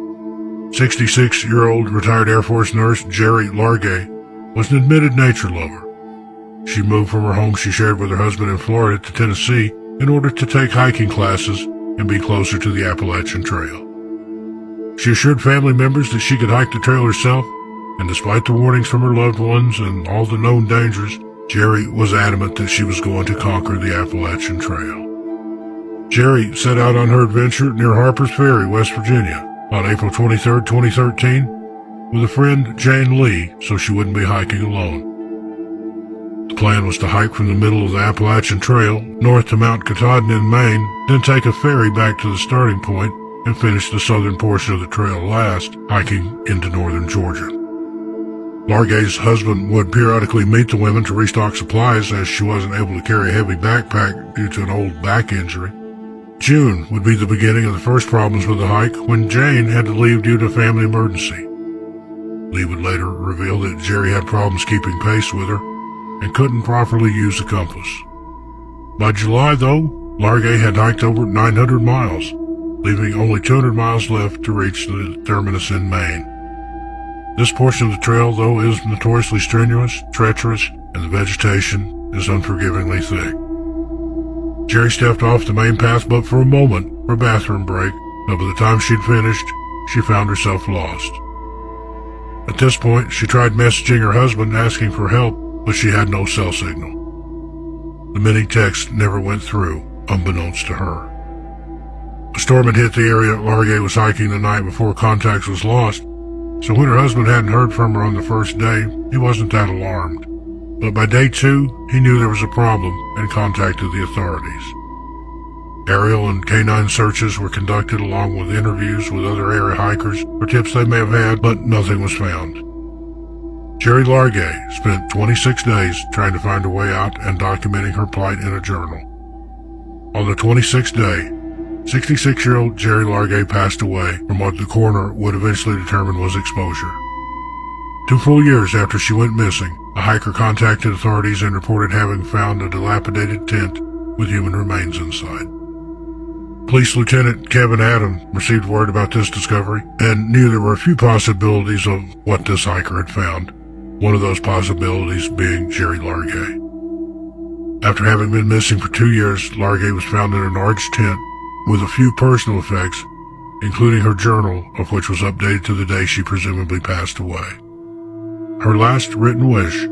Speaker 9: 66-year-old retired Air Force nurse Jerry Largay was an admitted nature lover. She moved from her home she shared with her husband in Florida to Tennessee in order to take hiking classes and be closer to the Appalachian Trail. She assured family members that she could hike the trail herself, and despite the warnings from her loved ones and all the known dangers, Jerry was adamant that she was going to conquer the Appalachian Trail. Jerry set out on her adventure near Harper's Ferry, West Virginia, on April 23, 2013, with a friend, Jane Lee, so she wouldn't be hiking alone. The plan was to hike from the middle of the Appalachian Trail north to Mount Katahdin in Maine, then take a ferry back to the starting point and finish the southern portion of the trail last, hiking into northern Georgia. Largay's husband would periodically meet the women to restock supplies as she wasn't able to carry a heavy backpack due to an old back injury. June would be the beginning of the first problems with the hike when Jane had to leave due to a family emergency. Lee would later reveal that Jerry had problems keeping pace with her and couldn't properly use the compass. By July, though, Largay had hiked over 900 miles, leaving only 200 miles left to reach the terminus in Maine. This portion of the trail, though, is notoriously strenuous, treacherous, and the vegetation is unforgivingly thick. Jerry stepped off the main path but for a moment for a bathroom break, but by the time she'd finished, she found herself lost. At this point, she tried messaging her husband asking for help, but she had no cell signal. The many texts never went through, unbeknownst to her. A storm had hit the area Largay was hiking the night before contact was lost, so when her husband hadn't heard from her on the first day, he wasn't that alarmed. But by day 2, he knew there was a problem and contacted the authorities. Aerial and canine searches were conducted along with interviews with other area hikers for tips they may have had, but nothing was found. Jerry Largay spent 26 days trying to find a way out and documenting her plight in a journal. On the 26th day, 66-year-old Jerry Largay passed away from what the coroner would eventually determine was exposure. 2 full years after she went missing, a hiker contacted authorities and reported having found a dilapidated tent with human remains inside. Police Lieutenant Kevin Adam received word about this discovery and knew there were a few possibilities of what this hiker had found, one of those possibilities being Jerry Largay. After having been missing for 2 years, Largay was found in an large tent with a few personal effects, including her journal, of which was updated to the day she presumably passed away. Her last written wish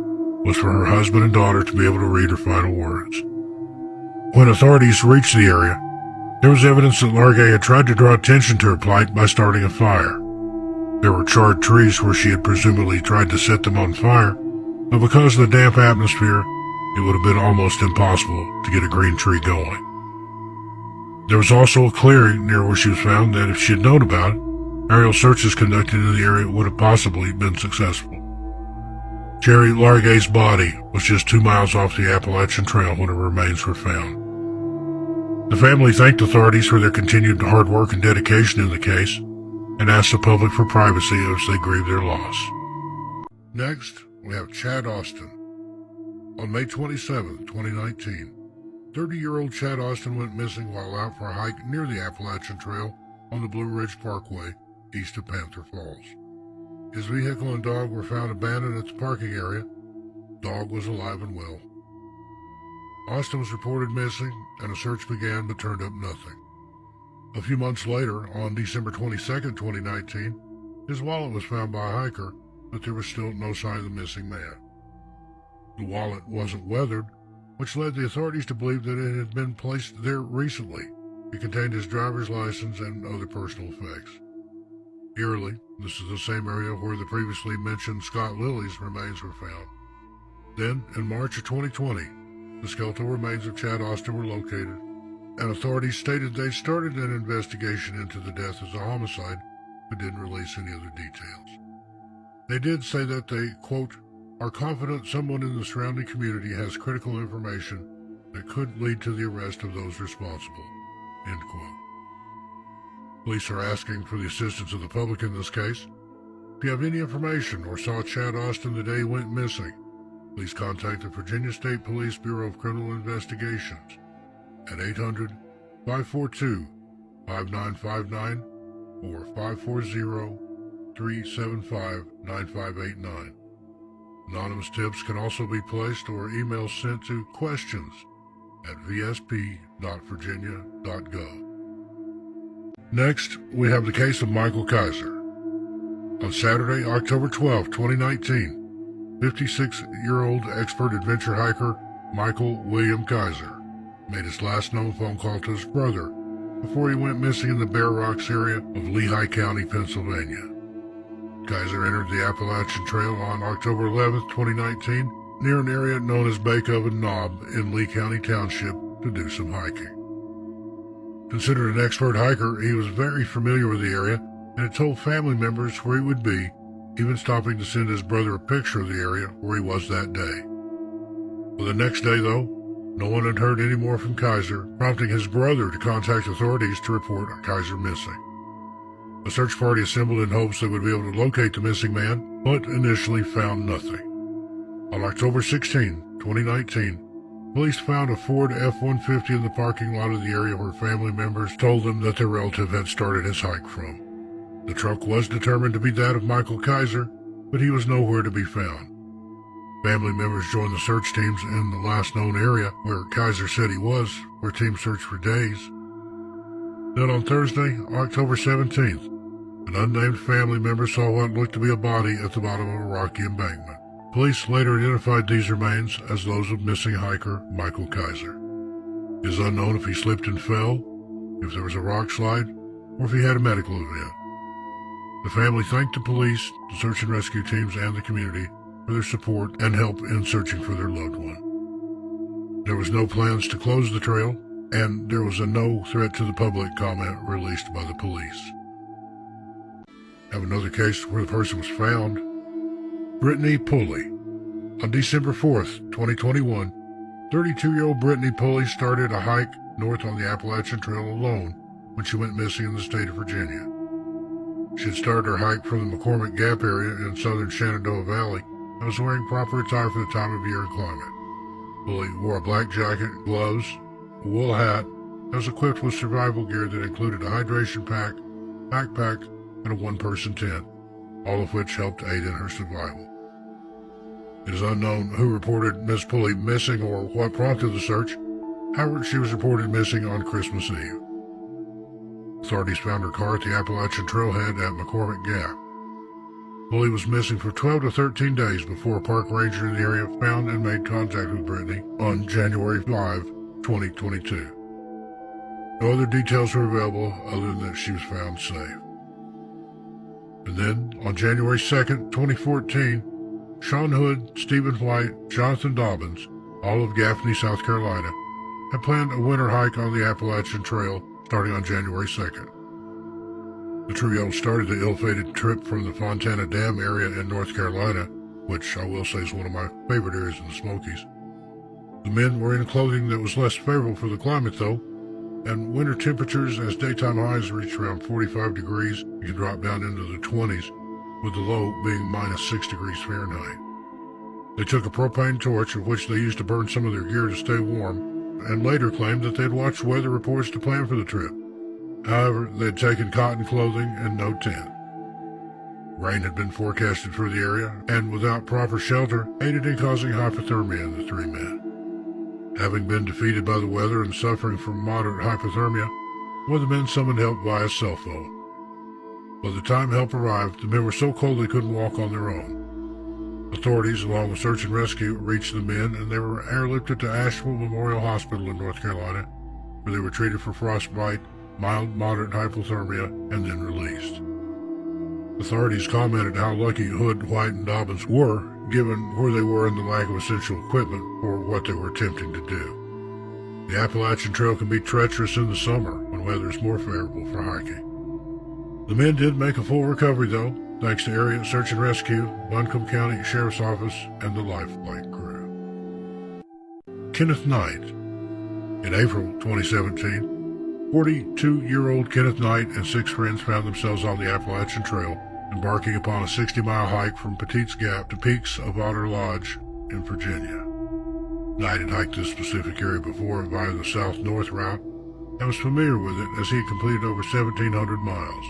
Speaker 9: was for her husband and daughter to be able to read her final words. When authorities reached the area, There was evidence that Largay had tried to draw attention to her plight by starting a fire. There were charred trees where she had presumably tried to set them on fire, but because of the damp atmosphere, it would have been almost impossible to get a green tree going. There was also a clearing near where she was found that if she had known about it, aerial searches conducted in the area would have possibly been successful. Jerry Largay's body was just 2 miles off the Appalachian Trail when her remains were found. The family thanked authorities for their continued hard work and dedication in the case, and asked the public for privacy as they grieve their loss. Next, we have Chad Austin. On May 27, 2019, 30-year-old Chad Austin went missing while out for a hike near the Appalachian Trail on the Blue Ridge Parkway, east of Panther Falls. His vehicle and dog were found abandoned at the parking area. Dog was alive and well. Austin was reported missing, and a search began but turned up nothing. A few months later, on December 22, 2019, his wallet was found by a hiker, but there was still no sign of the missing man. The wallet wasn't weathered, which led the authorities to believe that it had been placed there recently. It contained his driver's license and other personal effects. Eerily, this is the same area where the previously mentioned Scott Lilly's remains were found. Then, in March of 2020, the skeletal remains of Chad Austin were located, and authorities stated they started an investigation into the death as a homicide, but didn't release any other details. They did say that they, quote, are confident someone in the surrounding community has critical information that could lead to the arrest of those responsible, end quote. Police are asking for the assistance of the public in this case. If you have any information or saw Chad Austin the day he went missing, please contact the Virginia State Police Bureau of Criminal Investigations at 800-542-5959 or 540-375-9589. Anonymous tips can also be placed or emails sent to questions@vsp.virginia.gov. Next, we have the case of Michael Kaiser. On Saturday, October 12, 2019, 56-year-old expert adventure hiker Michael William Kaiser made his last known phone call to his brother before he went missing in the Bear Rocks area of Lehigh County, Pennsylvania. Kaiser entered the Appalachian Trail on October 11, 2019, near an area known as Bake Oven Knob in Lee County Township to do some hiking. Considered an expert hiker, he was very familiar with the area and had told family members where he would be, even stopping to send his brother a picture of the area where he was that day. Well, the next day, though, no one had heard any more from Kaiser, prompting his brother to contact authorities to report Kaiser missing. A search party assembled in hopes they would be able to locate the missing man, but initially found nothing. On October 16, 2019, police found a Ford F-150 in the parking lot of the area where family members told them that their relative had started his hike from. The truck was determined to be that of Michael Kaiser, but he was nowhere to be found. Family members joined the search teams in the last known area where Kaiser said he was, where teams searched for days. Then on Thursday, October 17th, an unnamed family member saw what looked to be a body at the bottom of a rocky embankment. Police later identified these remains as those of missing hiker Michael Kaiser. It is unknown if he slipped and fell, if there was a rock slide, or if he had a medical event. The family thanked the police, the search and rescue teams, and the community for their support and help in searching for their loved one. There was no plans to close the trail, and there was a no threat to the public comment released by the police. I have another case where the person was found. Brittany Pulley. On December 4th, 2021, 32-year-old Brittany Pulley started a hike north on the Appalachian Trail alone when she went missing in the state of Virginia. She had started her hike from the McCormick Gap area in southern Shenandoah Valley and was wearing proper attire for the time of year and climate. Pulley wore a black jacket, gloves, a wool hat, and was equipped with survival gear that included a hydration pack, backpack, and a one-person tent, all of which helped aid in her survival. It is unknown who reported Miss Pulley missing or what prompted the search. However, she was reported missing on Christmas Eve. Authorities found her car at the Appalachian Trailhead at McCormick Gap. Pulley was missing for 12 to 13 days before a park ranger in the area found and made contact with Brittany on January 5, 2022. No other details were available other than that she was found safe. And then, on January 2nd, 2014, Sean Hood, Stephen White, Jonathan Dobbins, all of Gaffney, South Carolina, had planned a winter hike on the Appalachian Trail starting on January 2nd. The trio started the ill-fated trip from the Fontana Dam area in North Carolina, which I will say is one of my favorite areas in the Smokies. The men were in clothing that was less favorable for the climate, though, and winter temperatures as daytime highs reached around 45 degrees and can drop down into the 20s, with the low being minus 6 degrees Fahrenheit. They took a propane torch, of which they used to burn some of their gear to stay warm, and later claimed that they had watched weather reports to plan for the trip. However, they had taken cotton clothing and no tent. Rain had been forecasted for the area, and without proper shelter, aided in causing hypothermia in the three men. Having been defeated by the weather and suffering from moderate hypothermia, one of the men summoned help via cell phone. By the time help arrived, the men were so cold they couldn't walk on their own. Authorities, along with search and rescue, reached the men, and they were airlifted to Asheville Memorial Hospital in North Carolina, where they were treated for frostbite, mild, moderate hypothermia, and then released. Authorities commented how lucky Hood, White, and Dobbins were, given where they were and the lack of essential equipment for what they were attempting to do. The Appalachian Trail can be treacherous in the summer when weather is more favorable for hiking. The men did make a full recovery, though, thanks to area search and rescue, Buncombe County Sheriff's Office, and the Lifelight crew. Kenneth Knight. In April 2017, 42-year-old Kenneth Knight and 6 friends found themselves on the Appalachian Trail, embarking upon a 60-mile hike from Petite's Gap to Peaks of Otter Lodge in Virginia. Knight had hiked this specific area before via the south-north route and was familiar with it as he had completed over 1,700 miles.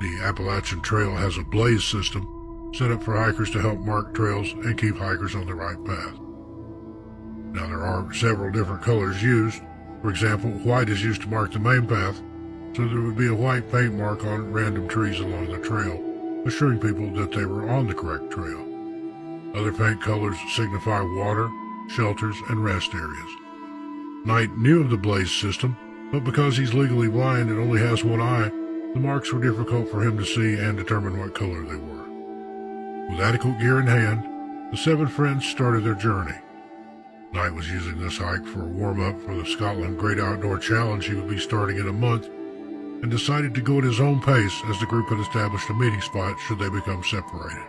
Speaker 9: The Appalachian Trail has a blaze system set up for hikers to help mark trails and keep hikers on the right path. Now, there are several different colors used. For example, white is used to mark the main path, so there would be a white paint mark on random trees along the trail, assuring people that they were on the correct trail. Other paint colors signify water, shelters, and rest areas. Knight knew of the blaze system, but because he's legally blind and only has one eye, the marks were difficult for him to see and determine what color they were. With adequate gear in hand, the 7 friends started their journey. Knight was using this hike for a warm-up for the Scotland Great Outdoor Challenge he would be starting in a month, and decided to go at his own pace as the group had established a meeting spot should they become separated.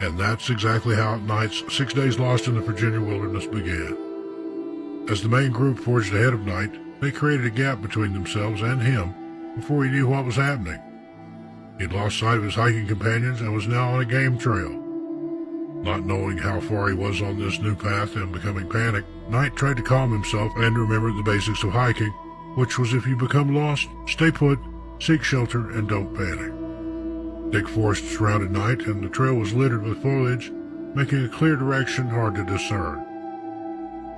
Speaker 9: And that's exactly how Knight's 6 days lost in the Virginia wilderness began. As the main group forged ahead of Knight, they created a gap between themselves and him before he knew what was happening. He had lost sight of his hiking companions and was now on a game trail. Not knowing how far he was on this new path and becoming panicked, Knight tried to calm himself and remember the basics of hiking, which was if you become lost, stay put, seek shelter, and don't panic. Thick forest surrounded Knight, and the trail was littered with foliage, making a clear direction hard to discern.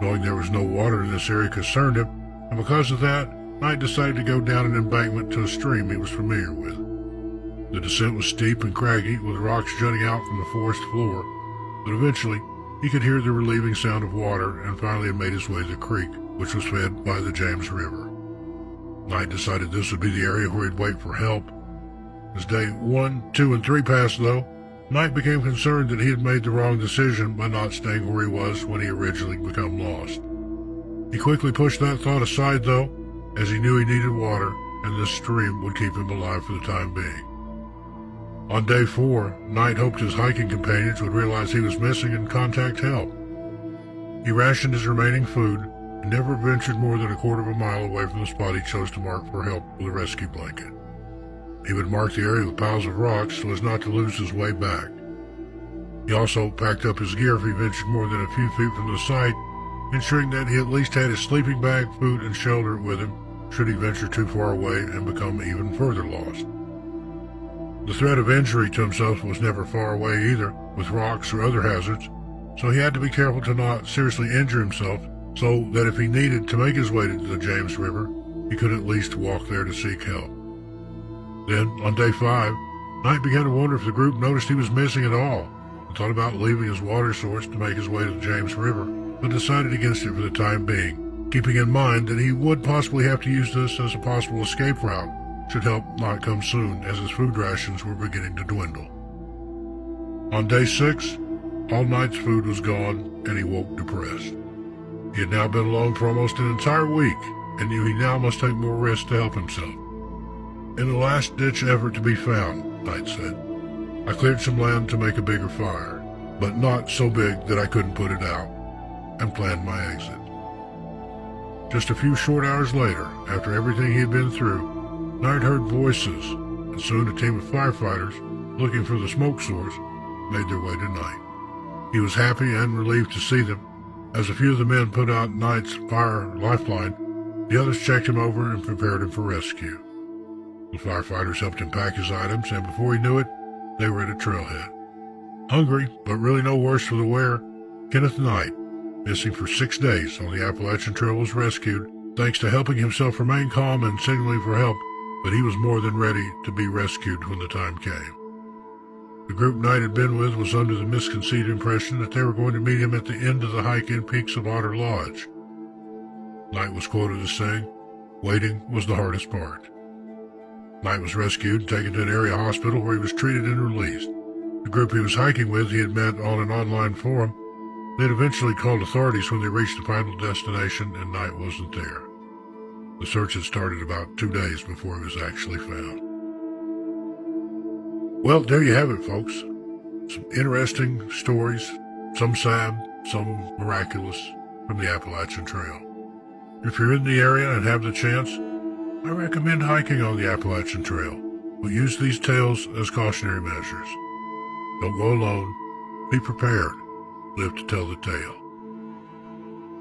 Speaker 9: Knowing there was no water in this area concerned him, and because of that, Knight decided to go down an embankment to a stream he was familiar with. The descent was steep and craggy, with rocks jutting out from the forest floor, but eventually he could hear the relieving sound of water and finally had made his way to the creek, which was fed by the James River. Knight decided this would be the area where he'd wait for help. As day 1, 2, and 3 passed, though, Knight became concerned that he had made the wrong decision by not staying where he was when he originally became lost. He quickly pushed that thought aside, though, as he knew he needed water, and this stream would keep him alive for the time being. On day 4, Knight hoped his hiking companions would realize he was missing and contact help. He rationed his remaining food and never ventured more than a quarter of a mile away from the spot he chose to mark for help with a rescue blanket. He would mark the area with piles of rocks so as not to lose his way back. He also packed up his gear if he ventured more than a few feet from the site, ensuring that he at least had his sleeping bag, food, and shelter with him should he venture too far away and become even further lost. The threat of injury to himself was never far away either, with rocks or other hazards, so he had to be careful to not seriously injure himself, so that if he needed to make his way to the James River, he could at least walk there to seek help. Then, on day 5, Knight began to wonder if the group noticed he was missing at all, and thought about leaving his water source to make his way to the James River, but decided against it for the time being, keeping in mind that he would possibly have to use this as a possible escape route should help not come soon, as his food rations were beginning to dwindle. On day 6, all Knight's food was gone, and he woke depressed. He had now been alone for almost an entire week, and knew he now must take more risks to help himself. In a last-ditch effort to be found, Knight said, I cleared some land to make a bigger fire, but not so big that I couldn't put it out, and planned my exit. Just a few short hours later, after everything he had been through, Knight heard voices, and soon a team of firefighters, looking for the smoke source, made their way to Knight. He was happy and relieved to see them. As a few of the men put out Knight's fire lifeline, the others checked him over and prepared him for rescue. The firefighters helped him pack his items, and before he knew it, they were at a trailhead. Hungry, but really no worse for the wear, Kenneth Knight, missing for 6 days on the Appalachian Trail, was rescued, thanks to helping himself remain calm and signaling for help, but he was more than ready to be rescued when the time came. The group Knight had been with was under the misconceived impression that they were going to meet him at the end of the hike in peaks of Otter Lodge. Knight was quoted as saying, "Waiting was the hardest part." Knight was rescued and taken to an area hospital where he was treated and released. The group he was hiking with he had met on an online forum. They had eventually called authorities when they reached the final destination, and Knight wasn't there. The search had started about 2 days before he was actually found. Well, there you have it, folks. Some interesting stories, some sad, some miraculous, from the Appalachian Trail. If you're in the area and have the chance, I recommend hiking on the Appalachian Trail, but use these tales as cautionary measures. Don't go alone. Be prepared. Live to tell the tale.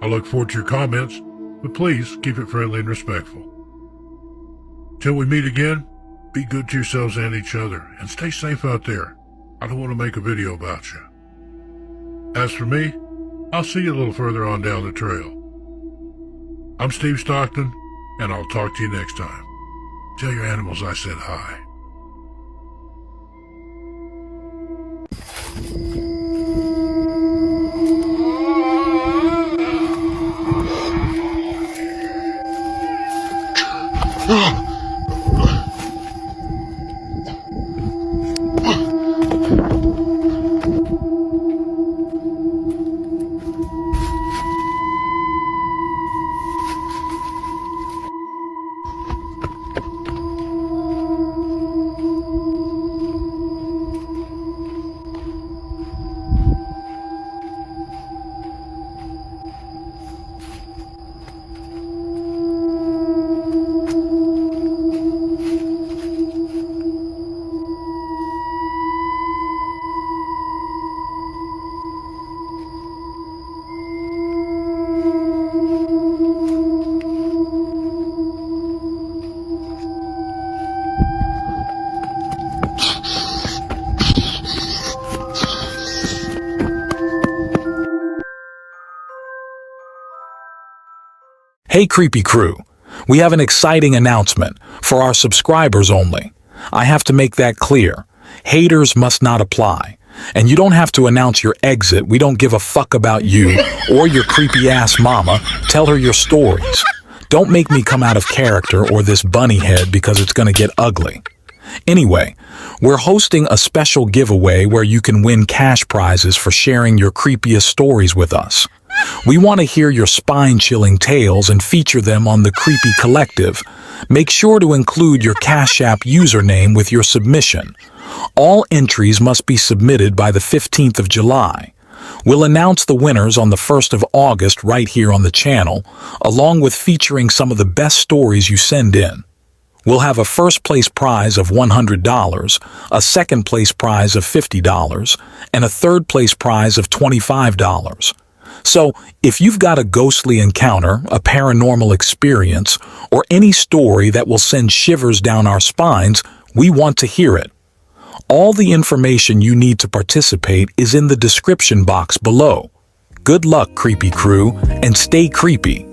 Speaker 9: I look forward to your comments, but please keep it friendly and respectful. Till we meet again, be good to yourselves and each other, and stay safe out there. I don't want to make a video about you. As for me, I'll see you a little further on down the trail. I'm Steve Stockton, and I'll talk to you next time. Tell your animals I said hi.
Speaker 10: Hey Creepy Crew, we have an exciting announcement for our subscribers only. I have to make that clear. Haters must not apply. And you don't have to announce your exit. We don't give a fuck about you or your creepy ass mama. Tell her your stories. Don't make me come out of character or this bunny head because it's gonna get ugly. Anyway, we're hosting a special giveaway where you can win cash prizes for sharing your creepiest stories with us. We want to hear your spine-chilling tales and feature them on the Creepy Collective. Make sure to include your Cashapp username with your submission. All entries must be submitted by the 15th of July. We'll announce the winners on the 1st of August right here on the channel, along with featuring some of the best stories you send in. We'll have a first place prize of $100, a second place prize of $50, and a third place prize of $25. So, if you've got a ghostly encounter, a paranormal experience, or any story that will send shivers down our spines, we want to hear it. All the information you need to participate is in the description box below. Good luck, Creepy Crew, and stay creepy.